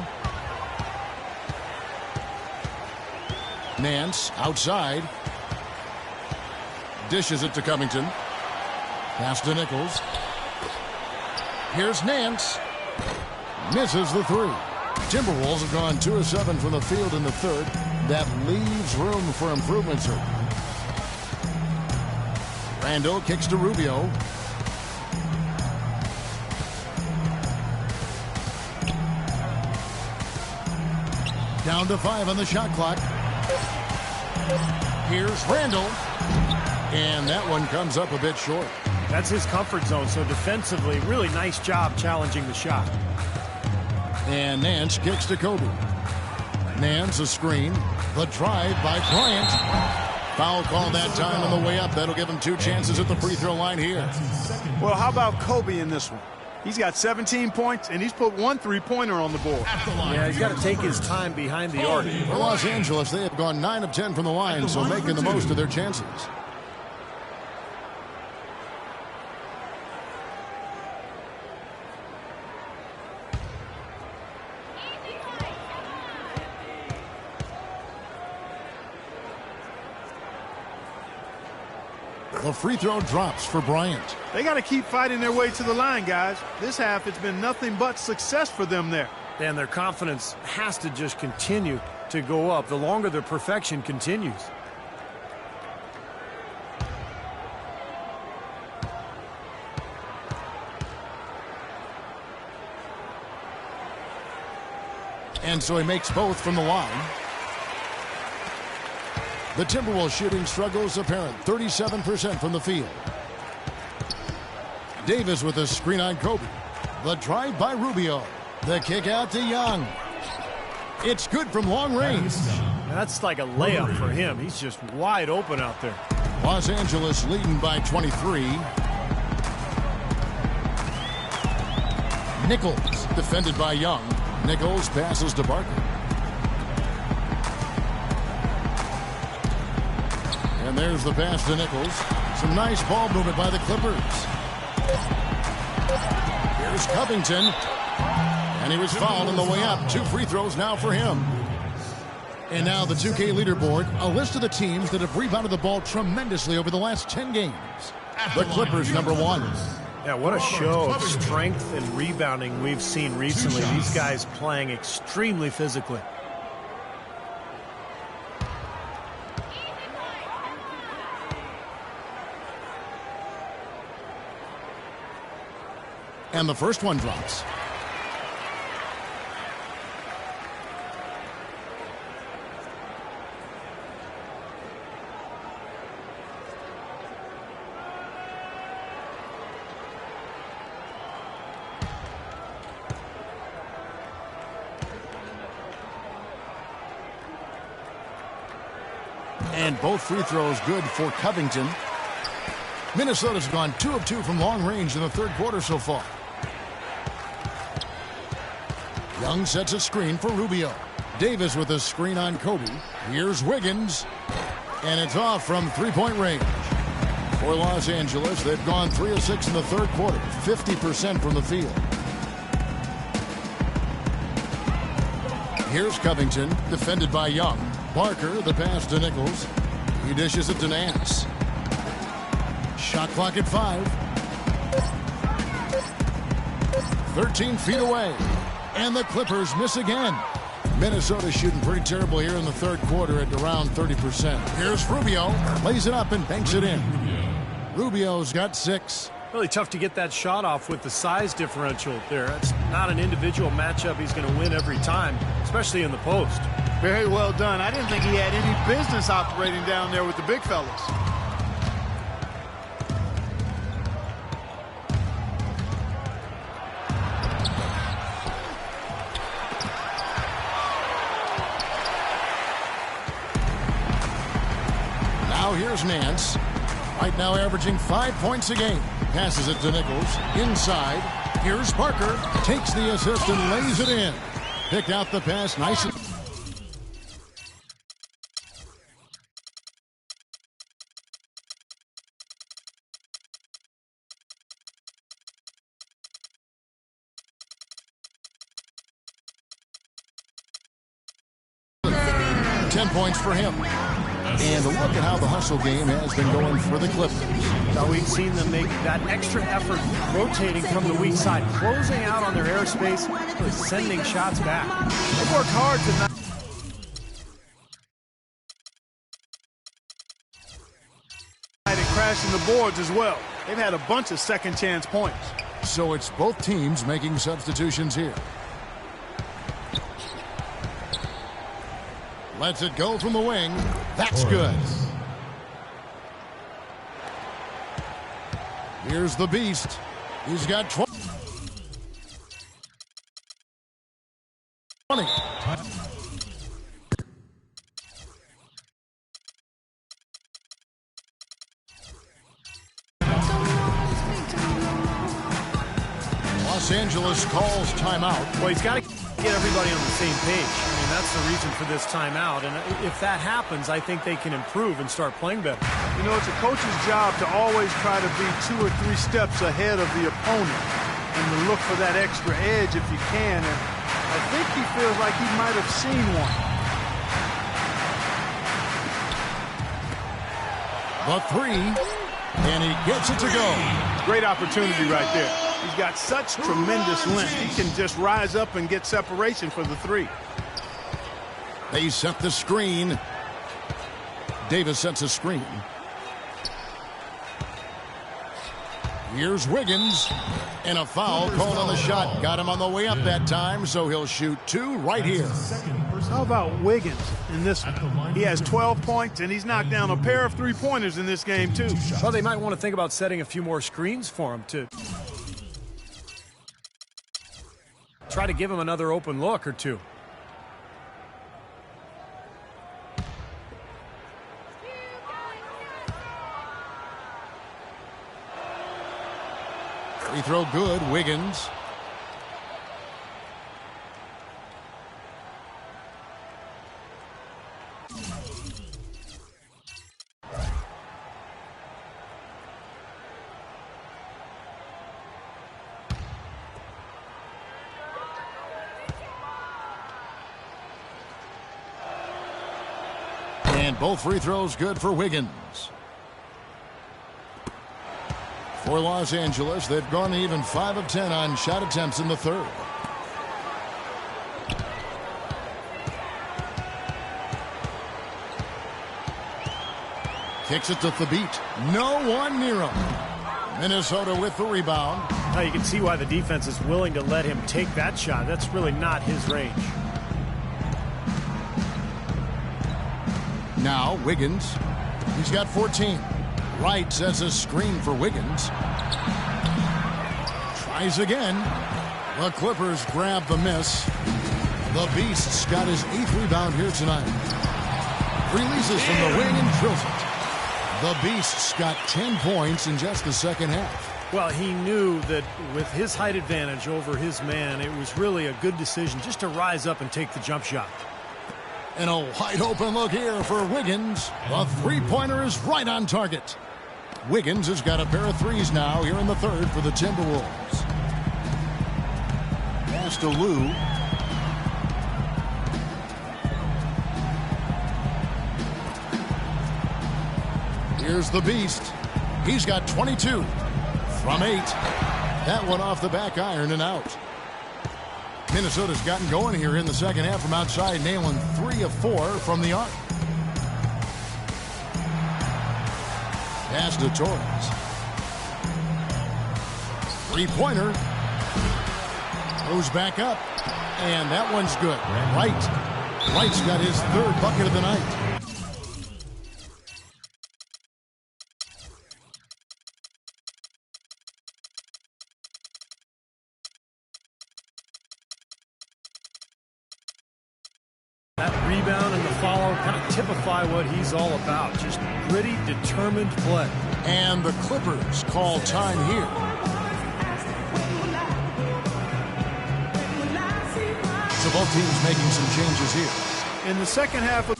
Nance outside. Dishes it to Covington. Pass to Nichols. Here's Nance. Misses the three. Timberwolves have gone 2 of 7 from the field in the third. That leaves room for improvement, sir. Randall kicks to Rubio. Down to 5 on the shot clock. Here's Randall. And that one comes up a bit short. That's his comfort zone, so defensively, really nice job challenging the shot. And Nance kicks to Kobe. Nance a screen. The drive by Bryant. Foul call that time on the way up. That'll give him 2 chances at the free throw line here. Well, how about Kobe in this one? He's got 17 points, and he's put 1 3-pointer on the board. Yeah, he's got to take his time behind the arc. For Los Angeles, they have gone 9 of 10 from the line, so making the most of their chances. The free throw drops for Bryant. They got to keep fighting their way to the line, guys. This half, it's been nothing but success for them there. And their confidence has to just continue to go up the longer their perfection continues. And so he makes both from the line. The Timberwolves shooting struggles apparent. 37% from the field. Davis with a screen on Kobe. The drive by Rubio. The kick out to Young. It's good from long range. That's like a layup for him. He's just wide open out there. Los Angeles leading by 23. Nichols defended by Young. Nichols passes to Barker. And there's the pass to Nichols. Some nice ball movement by the Clippers. Here's Covington. And he was fouled on the way up. 2 free throws now for him. And now the 2K leaderboard. A list of the teams that have rebounded the ball tremendously over the last 10 games. The Clippers #1. Yeah, what a show of strength and rebounding we've seen recently. These guys playing extremely physically. And the first one drops. And both free throws good for Covington. Minnesota's gone 2 of 2 from long range in the third quarter so far. Young sets a screen for Rubio. Davis with a screen on Kobe. Here's Wiggins. And it's off from three-point range. For Los Angeles, they've gone 3 of 6 in the third quarter, 50% from the field. Here's Covington, defended by Young. Barker, the pass to Nichols. He dishes it to Nance. Shot clock at 5. 13 feet away. And the Clippers miss again. Minnesota shooting pretty terrible here in the third quarter at around 30%. Here's Rubio. Lays it up and banks it in. Rubio's got 6. Really tough to get that shot off with the size differential there. It's not an individual matchup he's going to win every time, especially in the post. Very well done. I didn't think he had any business operating down there with the big fellas. Now here's Nance. Right now averaging 5 points a game. Passes it to Nichols. Inside. Here's Barker. Takes the assist and lays it in. Picked out the pass. Nice. Points for him. And look at how the hustle game has been going for the Clippers. Now we've seen them make that extra effort rotating from the weak side, closing out on their airspace, really sending shots back. They worked hard tonight. And crashing the boards as well. They've had a bunch of second chance points. So it's both teams making substitutions here. Lets it go from the wing. That's good. Here's the beast. He's got 20. Los Angeles calls timeout. Well, he's got to get everybody on the same page. I mean, that's the reason for this timeout. And if that happens, I think they can improve and start playing better. You know, it's a coach's job to always try to be 2 or 3 steps ahead of the opponent and to look for that extra edge if you can. And I think he feels like he might have seen one. The 3, and he gets it to go. Great opportunity right there. He's got such tremendous length. He can just rise up and get separation for the 3. They set the screen. Davis sets a screen. Here's Wiggins. And a foul called on the shot. Got him on the way up that time, so he'll shoot 2 right here. How about Wiggins in this one? He has 12 points, and he's knocked down a pair of 3-pointers in this game, too. Well, they might want to think about setting a few more screens for him to try to give him another open look or 2. Free throw good, Wiggins. And both free throws good for Wiggins. For Los Angeles, they've gone even 5 of 10 on shot attempts in the third. Kicks it to Thabit. No one near him. Minnesota with the rebound. Now you can see why the defense is willing to let him take that shot. That's really not his range. Now Wiggins. He's got 14. Wright sets a screen for Wiggins. Tries again. The Clippers grab the miss. The Beast's got his 8th rebound here tonight. Releases from the wing and drills it. The Beast's got 10 points in just the second half. Well, he knew that with his height advantage over his man, it was really a good decision just to rise up and take the jump shot. And a wide open look here for Wiggins. The three-pointer is right on target. Wiggins has got a pair of threes now here in the third for the Timberwolves. Pass to Lou. Here's the Beast. He's got 22 from 8. That one off the back iron and out. Minnesota's gotten going here in the second half from outside, nailing 3 of 4 from the arc. Pass to Torres. Three-pointer. Goes back up. And that one's good. Wright's got his third bucket of the night. That rebound and the follow kind of typify what he's all about. Just gritty, determined play. And the Clippers call time here. So both teams making some changes here. In the second half of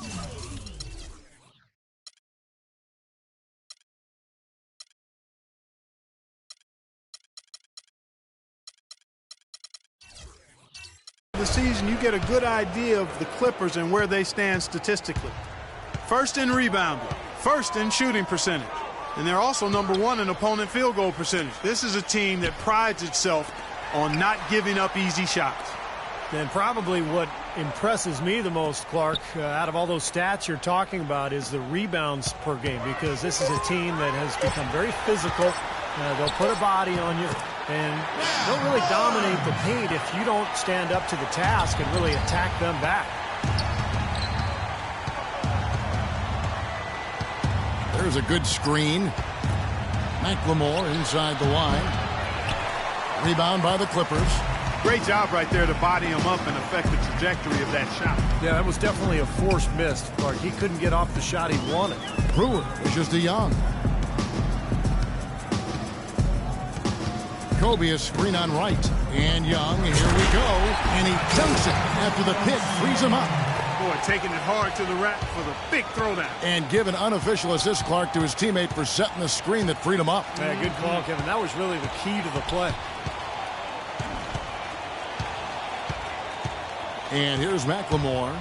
the season, you get a good idea of the Clippers and where they stand statistically. First in rebounding, first in shooting percentage, and they're also number 1 in opponent field goal percentage. This is a team that prides itself on not giving up easy shots. And probably what impresses me the most, Clark, out of all those stats you're talking about is the rebounds per game, because this is a team that has become very physical. They'll put a body on you and don't really dominate the paint if you don't stand up to the task and really attack them back. There's a good screen. McLemore inside the line. Rebound by the Clippers. Great job right there to body him up and affect the trajectory of that shot. Yeah, that was definitely a forced miss, Clark. He couldn't get off the shot he wanted. Brewer is to Young. Kobe a screen on Wright. And Young, here we go. And he dunks it after the pick frees him up. Boy, taking it hard to the rack for the big throwdown. And give an unofficial assist, Clark, to his teammate for setting the screen that freed him up. Yeah, good call, Kevin. That was really the key to the play. And here's McLemore.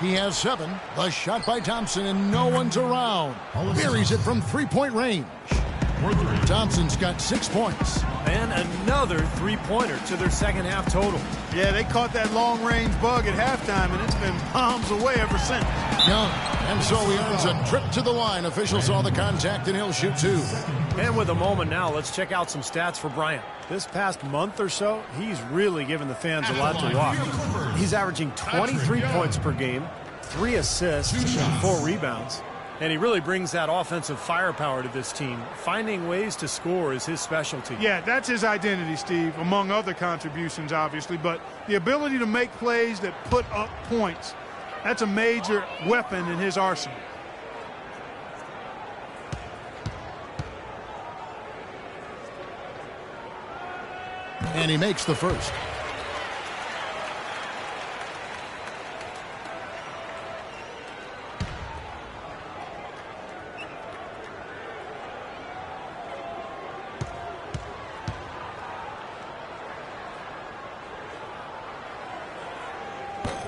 He has 7. The shot by Thompson, and no one's around. Buries it from three-point range. Thompson's got 6 points. And another three-pointer to their second half total. Yeah, they caught that long-range bug at halftime, and it's been bombs away ever since. Young, and so he earns a trip to the line. Officials saw the contact, and he'll shoot 2. And with a moment now, let's check out some stats for Bryant. This past month or so, he's really given the fans a lot to watch. He's averaging 23 points per game, 3 assists, and 4 rebounds. And he really brings that offensive firepower to this team. Finding ways to score is his specialty. Yeah, that's his identity, Steve, among other contributions, obviously. But the ability to make plays that put up points, that's a major weapon in his arsenal. And he makes the first.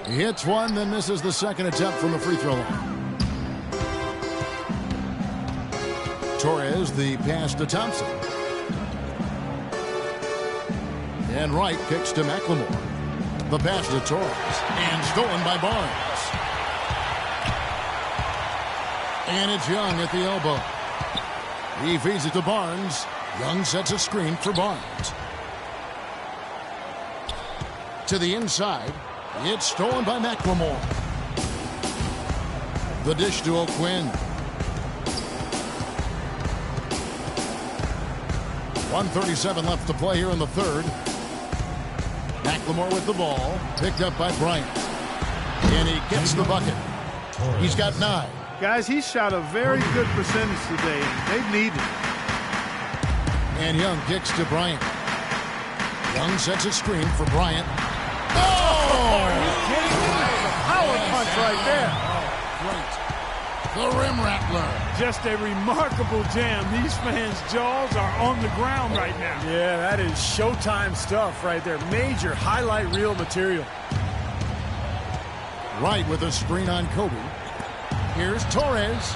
He hits one, then misses the second attempt from the free throw line. Torres, the pass to Thompson. And Wright kicks to McLemore. The pass to Torres. And stolen by Barnes. And it's Young at the elbow. He feeds it to Barnes. Young sets a screen for Barnes. To the inside. It's stolen by McLemore. The dish to O'Quinn. 1:37 left to play here in the third. McLemore with the ball. Picked up by Bryant. And he gets the bucket. He's got 9. Guys, he shot a very good percentage today, and they need it. And Young kicks to Bryant. Young sets a screen for Bryant. Oh! Are you kidding me? That was a power punch right there. Great. The rim rattler. Just a remarkable jam. These fans' jaws are on the ground right now. Yeah, that is Showtime stuff right there. Major highlight reel material. Right with a screen on Kobe. Here's Torres.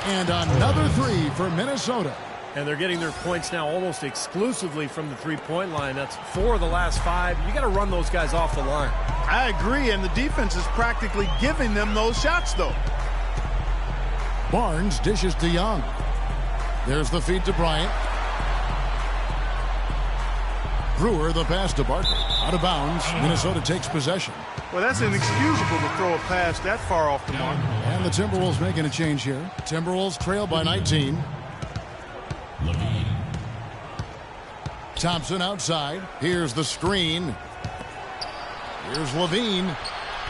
And another three for Minnesota. And they're getting their points now almost exclusively from the three-point line. That's 4 of the last 5. You got to run those guys off the line. I agree, and the defense is practically giving them those shots, though. Barnes dishes to Young. There's the feed to Bryant. Brewer the pass to Barker. Out of bounds. Minnesota takes possession. Well, that's inexcusable to throw a pass that far off the mark. And the Timberwolves making a change here. Timberwolves trail by 19. Thompson outside. Here's the screen. Here's Levine.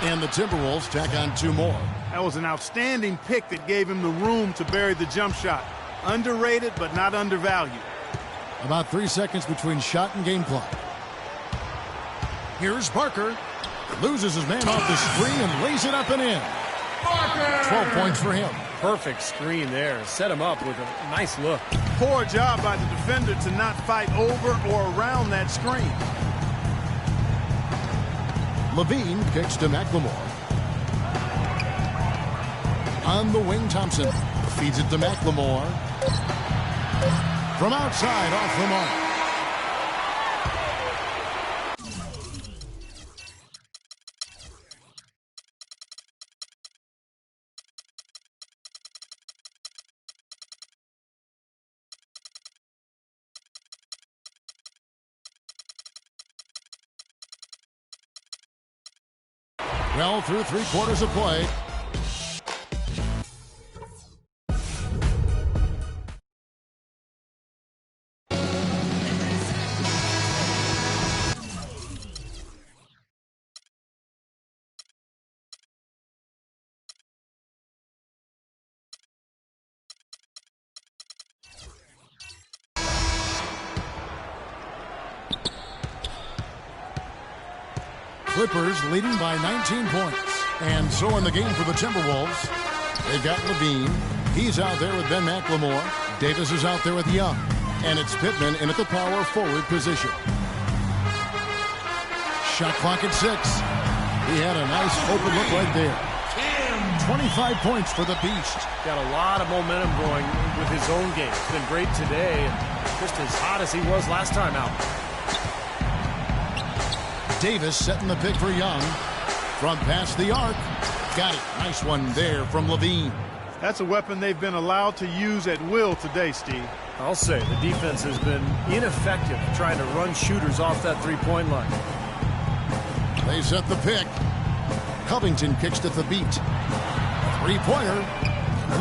And the Timberwolves tack on 2 more. That was an outstanding pick that gave him the room to bury the jump shot. Underrated, but not undervalued. About 3 seconds between shot and game clock. Here's Barker. Loses his man off the screen and lays it up and in. 12 points for him. Perfect screen there. Set him up with a nice look. Poor job by the defender to not fight over or around that screen. Levine kicks to McLemore. On the wing, Thompson feeds it to McLemore. From outside, off the mark. Well, through 3 quarters of play. Clippers leading by 19 points. And so in the game for the Timberwolves, they've got Levine. He's out there with Ben McLemore. Davis is out there with Young. And it's Pittman in at the power forward position. Shot clock at 6. He had a nice open look right there. 25 points for the Beast. Got a lot of momentum going with his own game. It's been great today and just as hot as he was last time out. Davis setting the pick for Young. From past the arc. Got it. Nice one there from Levine. That's a weapon they've been allowed to use at will today, Steve. I'll say the defense has been ineffective trying to run shooters off that three-point line. They set the pick. Covington kicks to the beat. Three-pointer.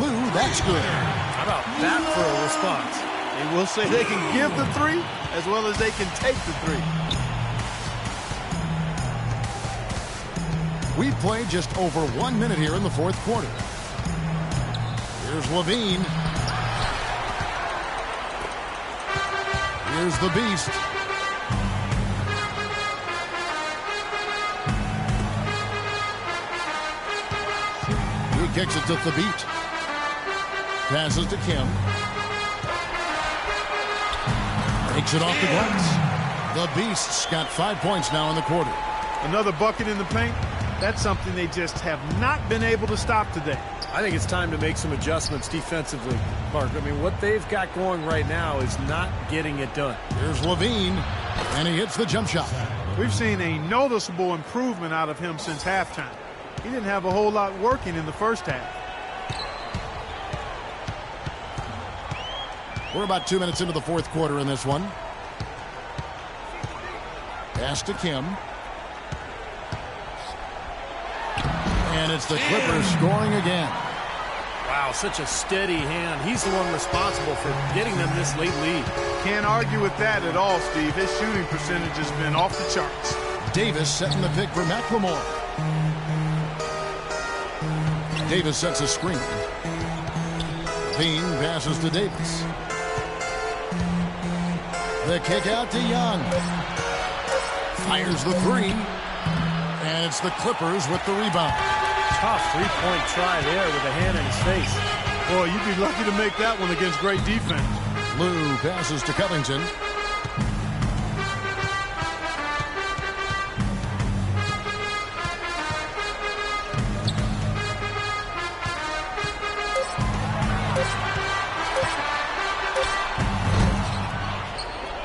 Blue, that's good. How about that for a response? They will say they can give the 3 as well as they can take the 3. We've played just over 1 minute here in the 4th quarter. Here's Levine. Here's the Beast. He kicks it to the beat. Passes to Kim. Takes it off the glass. The Beast's got 5 points now in the quarter. Another bucket in the paint. That's something they just have not been able to stop today. I think it's time to make some adjustments defensively, Mark. I mean, what they've got going right now is not getting it done. Here's Levine, and he hits the jump shot. We've seen a noticeable improvement out of him since halftime. He didn't have a whole lot working in the first half. We're about 2 minutes into the 4th quarter in this one. Pass to Kim. And it's the Clippers scoring again. Wow, such a steady hand. He's the one responsible for getting them this late lead. Can't argue with that at all, Steve. His shooting percentage has been off the charts. Davis setting the pick for McLemore. Davis sets a screen. Levine passes to Davis. The kick out to Young. Fires the three. And it's the Clippers with the rebound. Tough three-point try there with a hand in his face. Boy, you'd be lucky to make that one against great defense. Lou passes to Covington.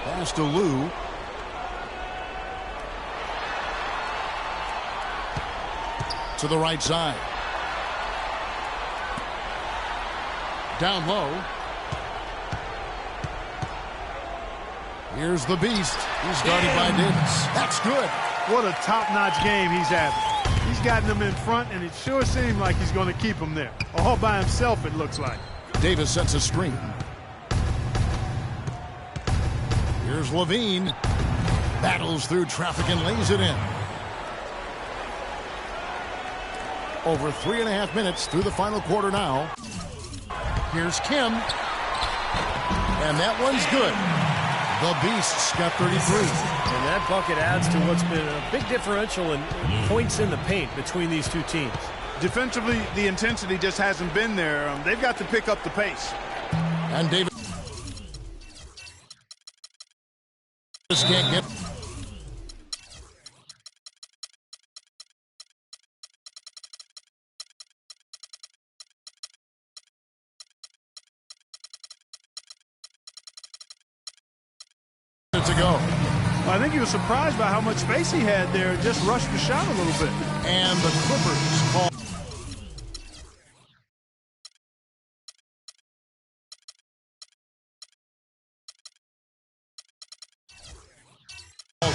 Pass to Lou. To the right side. Down low. Here's the beast. He's guarded by Davis. That's good. What a top-notch game he's having. He's gotten them in front, and it sure seems like he's going to keep them there. All by himself, it looks like. Davis sets a screen. Here's Levine. Battles through traffic and lays it in. Over 3.5 minutes through the final quarter now. Here's Kim. And that one's good. The Beast's got 33. And that bucket adds to what's been a big differential in points in the paint between these two teams. Defensively, the intensity just hasn't been there. They've got to pick up the pace. And Davis can't get. To go. I think he was surprised by how much space he had there. Just rushed the shot a little bit. And the Clippers call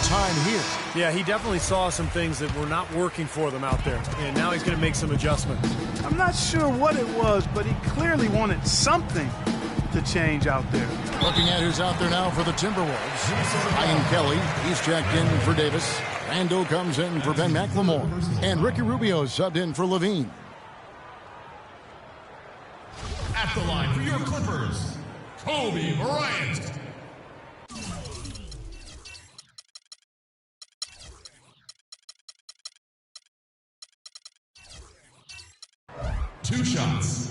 time here. Yeah, he definitely saw some things that were not working for them out there, and now he's going to make some adjustments. I'm not sure what it was, but he clearly wanted something to change out there. Looking at who's out there now for the Timberwolves. Ian Kelly, he's checked in for Davis. Randall comes in for Ben McLemore. And Ricky Rubio subbed in for Levine. At the line for your Clippers, Kobe Bryant. Two shots.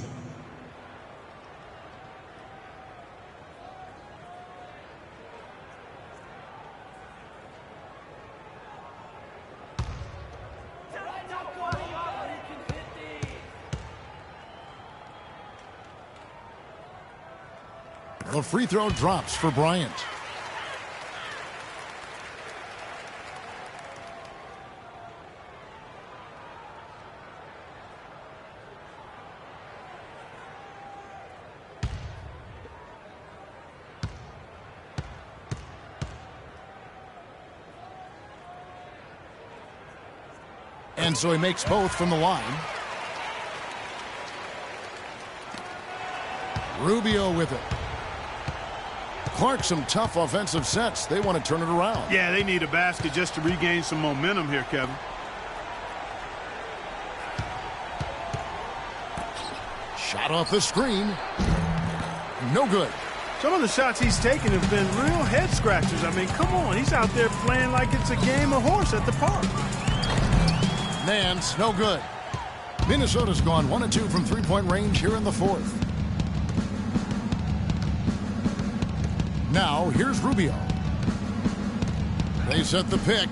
The free throw drops for Bryant. And so he makes both from the line. Rubio with it. Clark, some tough offensive sets. They want to turn it around. Yeah, they need a basket just to regain some momentum here, Kevin. Shot off the screen. No good. Some of the shots he's taken have been real head scratchers. I mean, come on. He's out there playing like it's a game of horse at the park. Nance, no good. Minnesota's gone 1 of 2 from three-point range here in the fourth. Now, here's Rubio. They set the pick.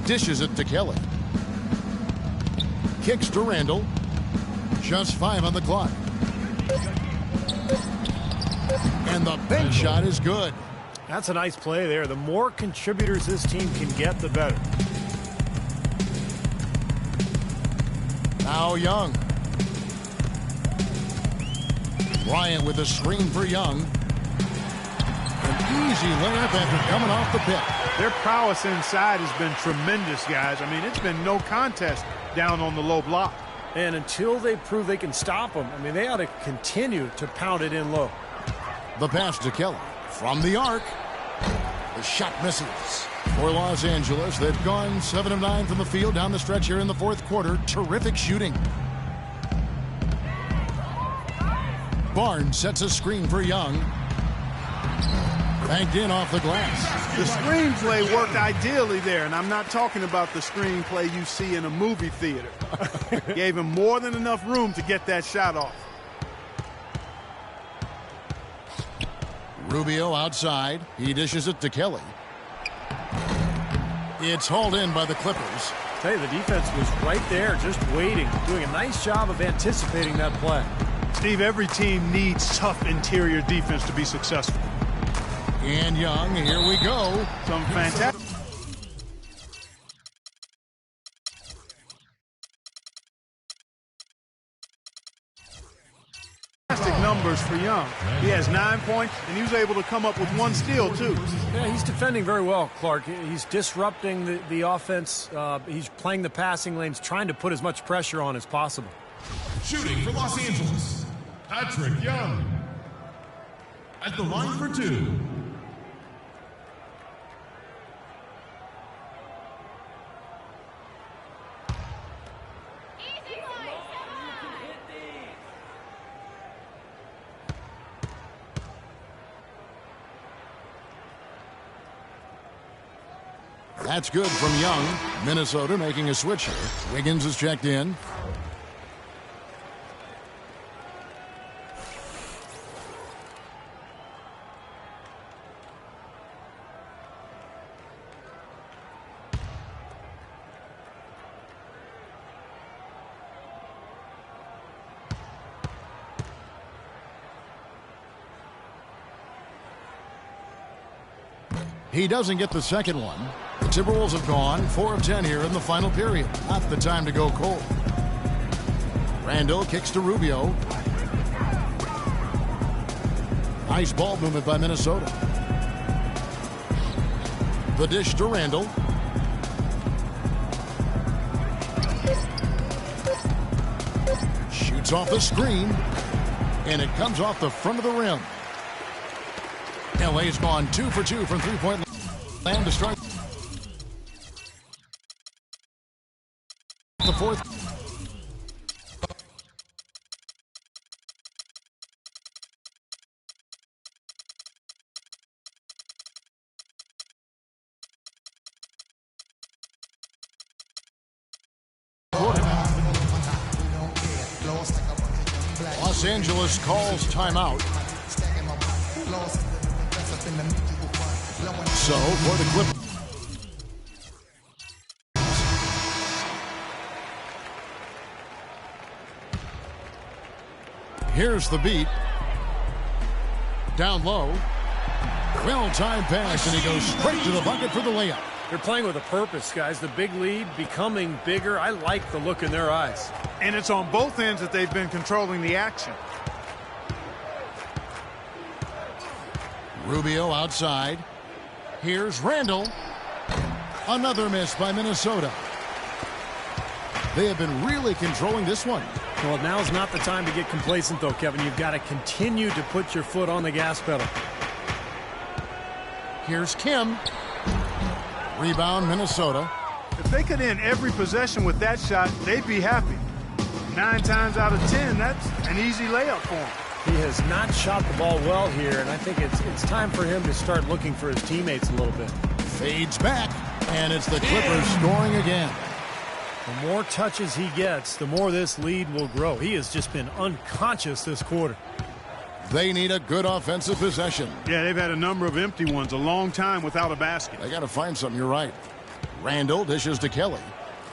Dishes it to Kelly. Kicks to Randall. Just 5 on the clock. And the bank shot is good. That's a nice play there. The more contributors this team can get, the better. Now Young. Bryant with a screen for Young. An easy layup after coming off the pick. Their prowess inside has been tremendous, guys. I mean, it's been no contest down on the low block. And until they prove they can stop them, I mean, they ought to continue to pound it in low. The pass to Kelly from the arc. The shot misses. For Los Angeles, they've gone 7 of 9 from the field down the stretch here in the fourth quarter. Terrific shooting. Barnes sets a screen for Young. Banked in off the glass. The screen play worked ideally there, and I'm not talking about the screen play you see in a movie theater. Gave him more than enough room to get that shot off. Rubio outside. He dishes it to Kelly. It's hauled in by the Clippers. Tell you, the defense was right there, just waiting, doing a nice job of anticipating that play. Steve, every team needs tough interior defense to be successful. And Young, here we go. Some fantastic numbers for Young. He has 9 points, and he was able to come up with 1 steal, too. Yeah, he's defending very well, Clark. He's disrupting the offense. He's playing the passing lanes, trying to put as much pressure on as possible. Shooting for Los Angeles, Patrick Young. At the line for 2. That's good from Young. Minnesota making a switch here. Wiggins is checked in. He doesn't get the second one. The Timberwolves have gone 4 of 10 here in the final period. Not the time to go cold. Randall kicks to Rubio. Nice ball movement by Minnesota. The dish to Randall. Shoots off the screen. And it comes off the front of the rim. LA's gone 2 for 2 from three-point land to start the fourth. Los Angeles calls timeout. So, for the Clippers. Here's the beat. Down low. Well-timed pass, and he goes straight to the bucket for the layup. They're playing with a purpose, guys. The big lead becoming bigger. I like the look in their eyes. And it's on both ends that they've been controlling the action. Rubio outside. Here's Randall. Another miss by Minnesota. They have been really controlling this one. Well, now's not the time to get complacent, though, Kevin. You've got to continue to put your foot on the gas pedal. Here's Kim. Rebound, Minnesota. If they could end every possession with that shot, they'd be happy. 9 times out of 10, that's an easy layup for him. He has not shot the ball well here, and I think it's time for him to start looking for his teammates a little bit. Fades back, and it's the Clippers scoring again. The more touches he gets, the more this lead will grow. He has just been unconscious this quarter. They need a good offensive possession. Yeah, they've had a number of empty ones, a long time without a basket. They got to find something, you're right. Randall dishes to Kelly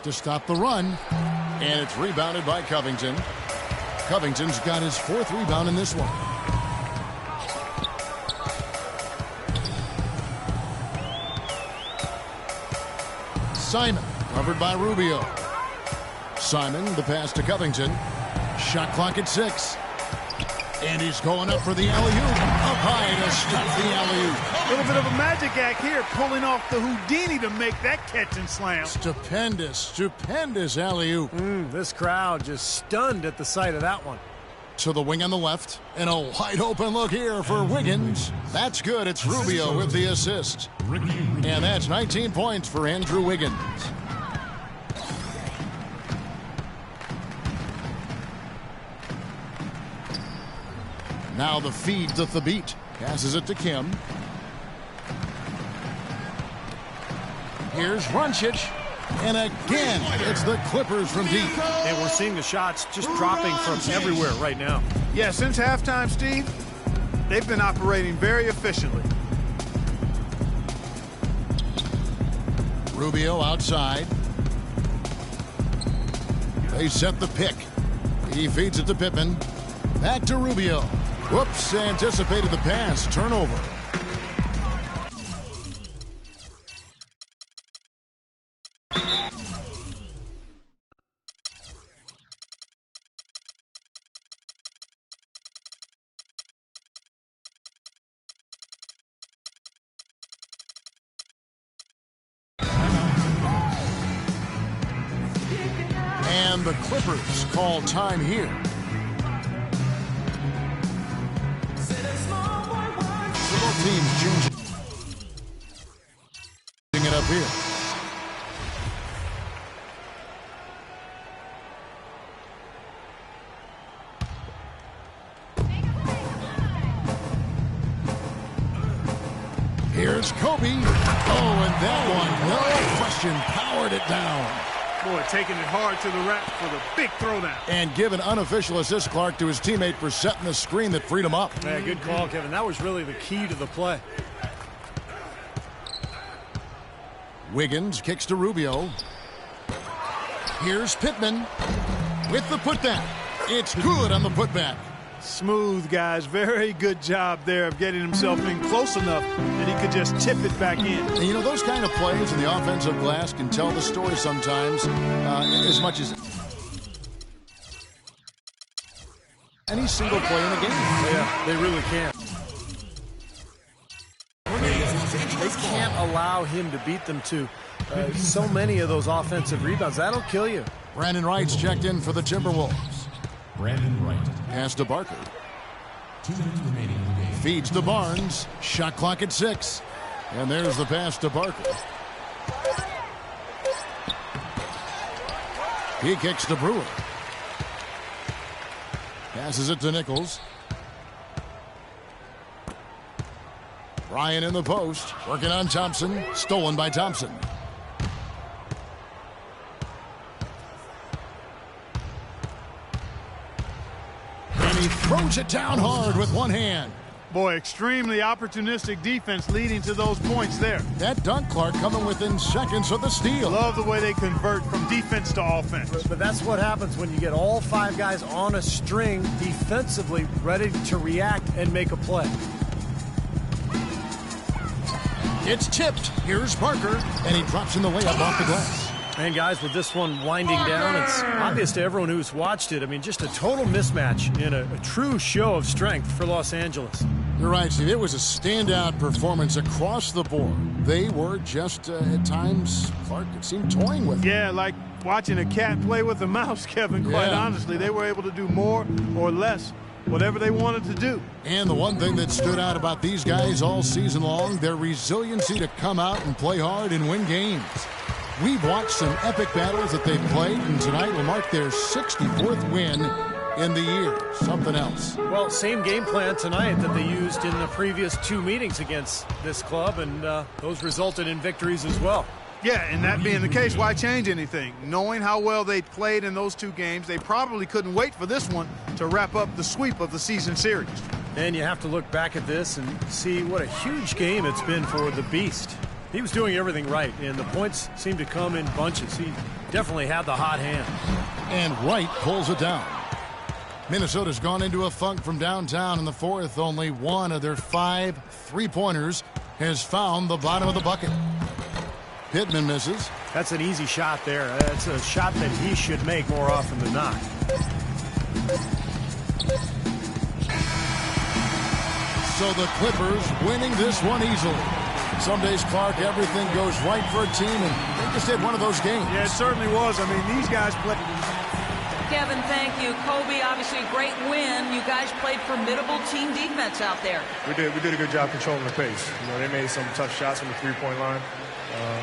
to stop the run, and it's rebounded by Covington. Covington's got his 4th rebound in this one. Simon, covered by Rubio. Simon, the pass to Covington. Shot clock at 6. And he's going up for the alley-oop. Up high to stop the alley-oop. A little bit of a magic act here, pulling off the Houdini to make that catch and slam. Stupendous, stupendous alley-oop. This crowd just stunned at the sight of that one. To the wing on the left, and a wide open look here for Wiggins. That's good. It's Rubio with the assist. And that's 19 points for Andrew Wiggins. Now the feed to Thabit. Passes it to Kim. Here's Runchich. And again, it's the Clippers from deep. And we're seeing the shots just dropping from everywhere right now. Yeah, since halftime, Steve, they've been operating very efficiently. Rubio outside. They set the pick. He feeds it to Pippen. Back to Rubio. Whoops, anticipated the pass. Turnover. And the Clippers call time here. Both teams changing it up here. Here's Kobe. Oh, and that one, no question, powered it down. Boy, taking it hard to the rack for the big throwdown. And give an unofficial assist, Clark, to his teammate for setting the screen that freed him up. Yeah, good call, Kevin. That was really the key to the play. Wiggins kicks to Rubio. Here's Pittman with the putback. It's good on the putback. Smooth, guys. Very good job there of getting himself in close enough that he could just tip it back in. And you know, those kind of plays in the offensive glass can tell the story sometimes as much as any single play in the game. Yeah, they really can. They can't allow him to beat them to so many of those offensive rebounds. That'll kill you. Brandon Wright's checked in for the Timberwolves. Brandon Wright. Pass to Barker. 2 minutes remaining in the game. Feeds to Barnes. Shot clock at 6. And there's the pass to Barker. He kicks to Brewer. Passes it to Nichols. Bryant in the post. Working on Thompson. Stolen by Thompson. He throws it down hard with one hand. Boy, extremely opportunistic defense leading to those points there. That dunk, Clark, coming within seconds of the steal. Love the way they convert from defense to offense. But that's what happens when you get all 5 guys on a string defensively ready to react and make a play. It's tipped. Here's Parker, and he drops in the layup off the glass. And guys, with this one winding down, it's obvious to everyone who's watched it. I mean, just a total mismatch in a true show of strength for Los Angeles. You're right, Steve. It was a standout performance across the board. They were just, at times, Clark, it seemed toying with. Yeah, like watching a cat play with a mouse, Kevin, quite honestly. They were able to do more or less, whatever they wanted to do. And the one thing that stood out about these guys all season long, their resiliency to come out and play hard and win games. We've watched some epic battles that they've played, and tonight will mark their 64th win in the year. Something else. Well, same game plan tonight that they used in the previous 2 meetings against this club, and those resulted in victories as well. Yeah, and that being the case, why change anything? Knowing how well they played in those 2 games, they probably couldn't wait for this one to wrap up the sweep of the season series. And you have to look back at this and see what a huge game it's been for the Beast. He was doing everything right, and the points seemed to come in bunches. He definitely had the hot hand. And Wright pulls it down. Minnesota's gone into a funk from downtown in the 4th. Only one of their 5 3-pointers has found the bottom of the bucket. Pittman misses. That's an easy shot there. That's a shot that he should make more often than not. So the Clippers winning this one easily. Some days, Clark, everything goes right for a team, and they just had one of those games. Yeah, it certainly was. I mean, these guys played. Kevin, thank you. Kobe, obviously a great win. You guys played formidable team defense out there. We did a good job controlling the pace. You know, they made some tough shots from the 3-point line.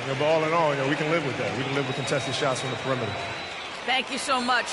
But all in all, we can live with that. We can live with contested shots from the perimeter. Thank you so much.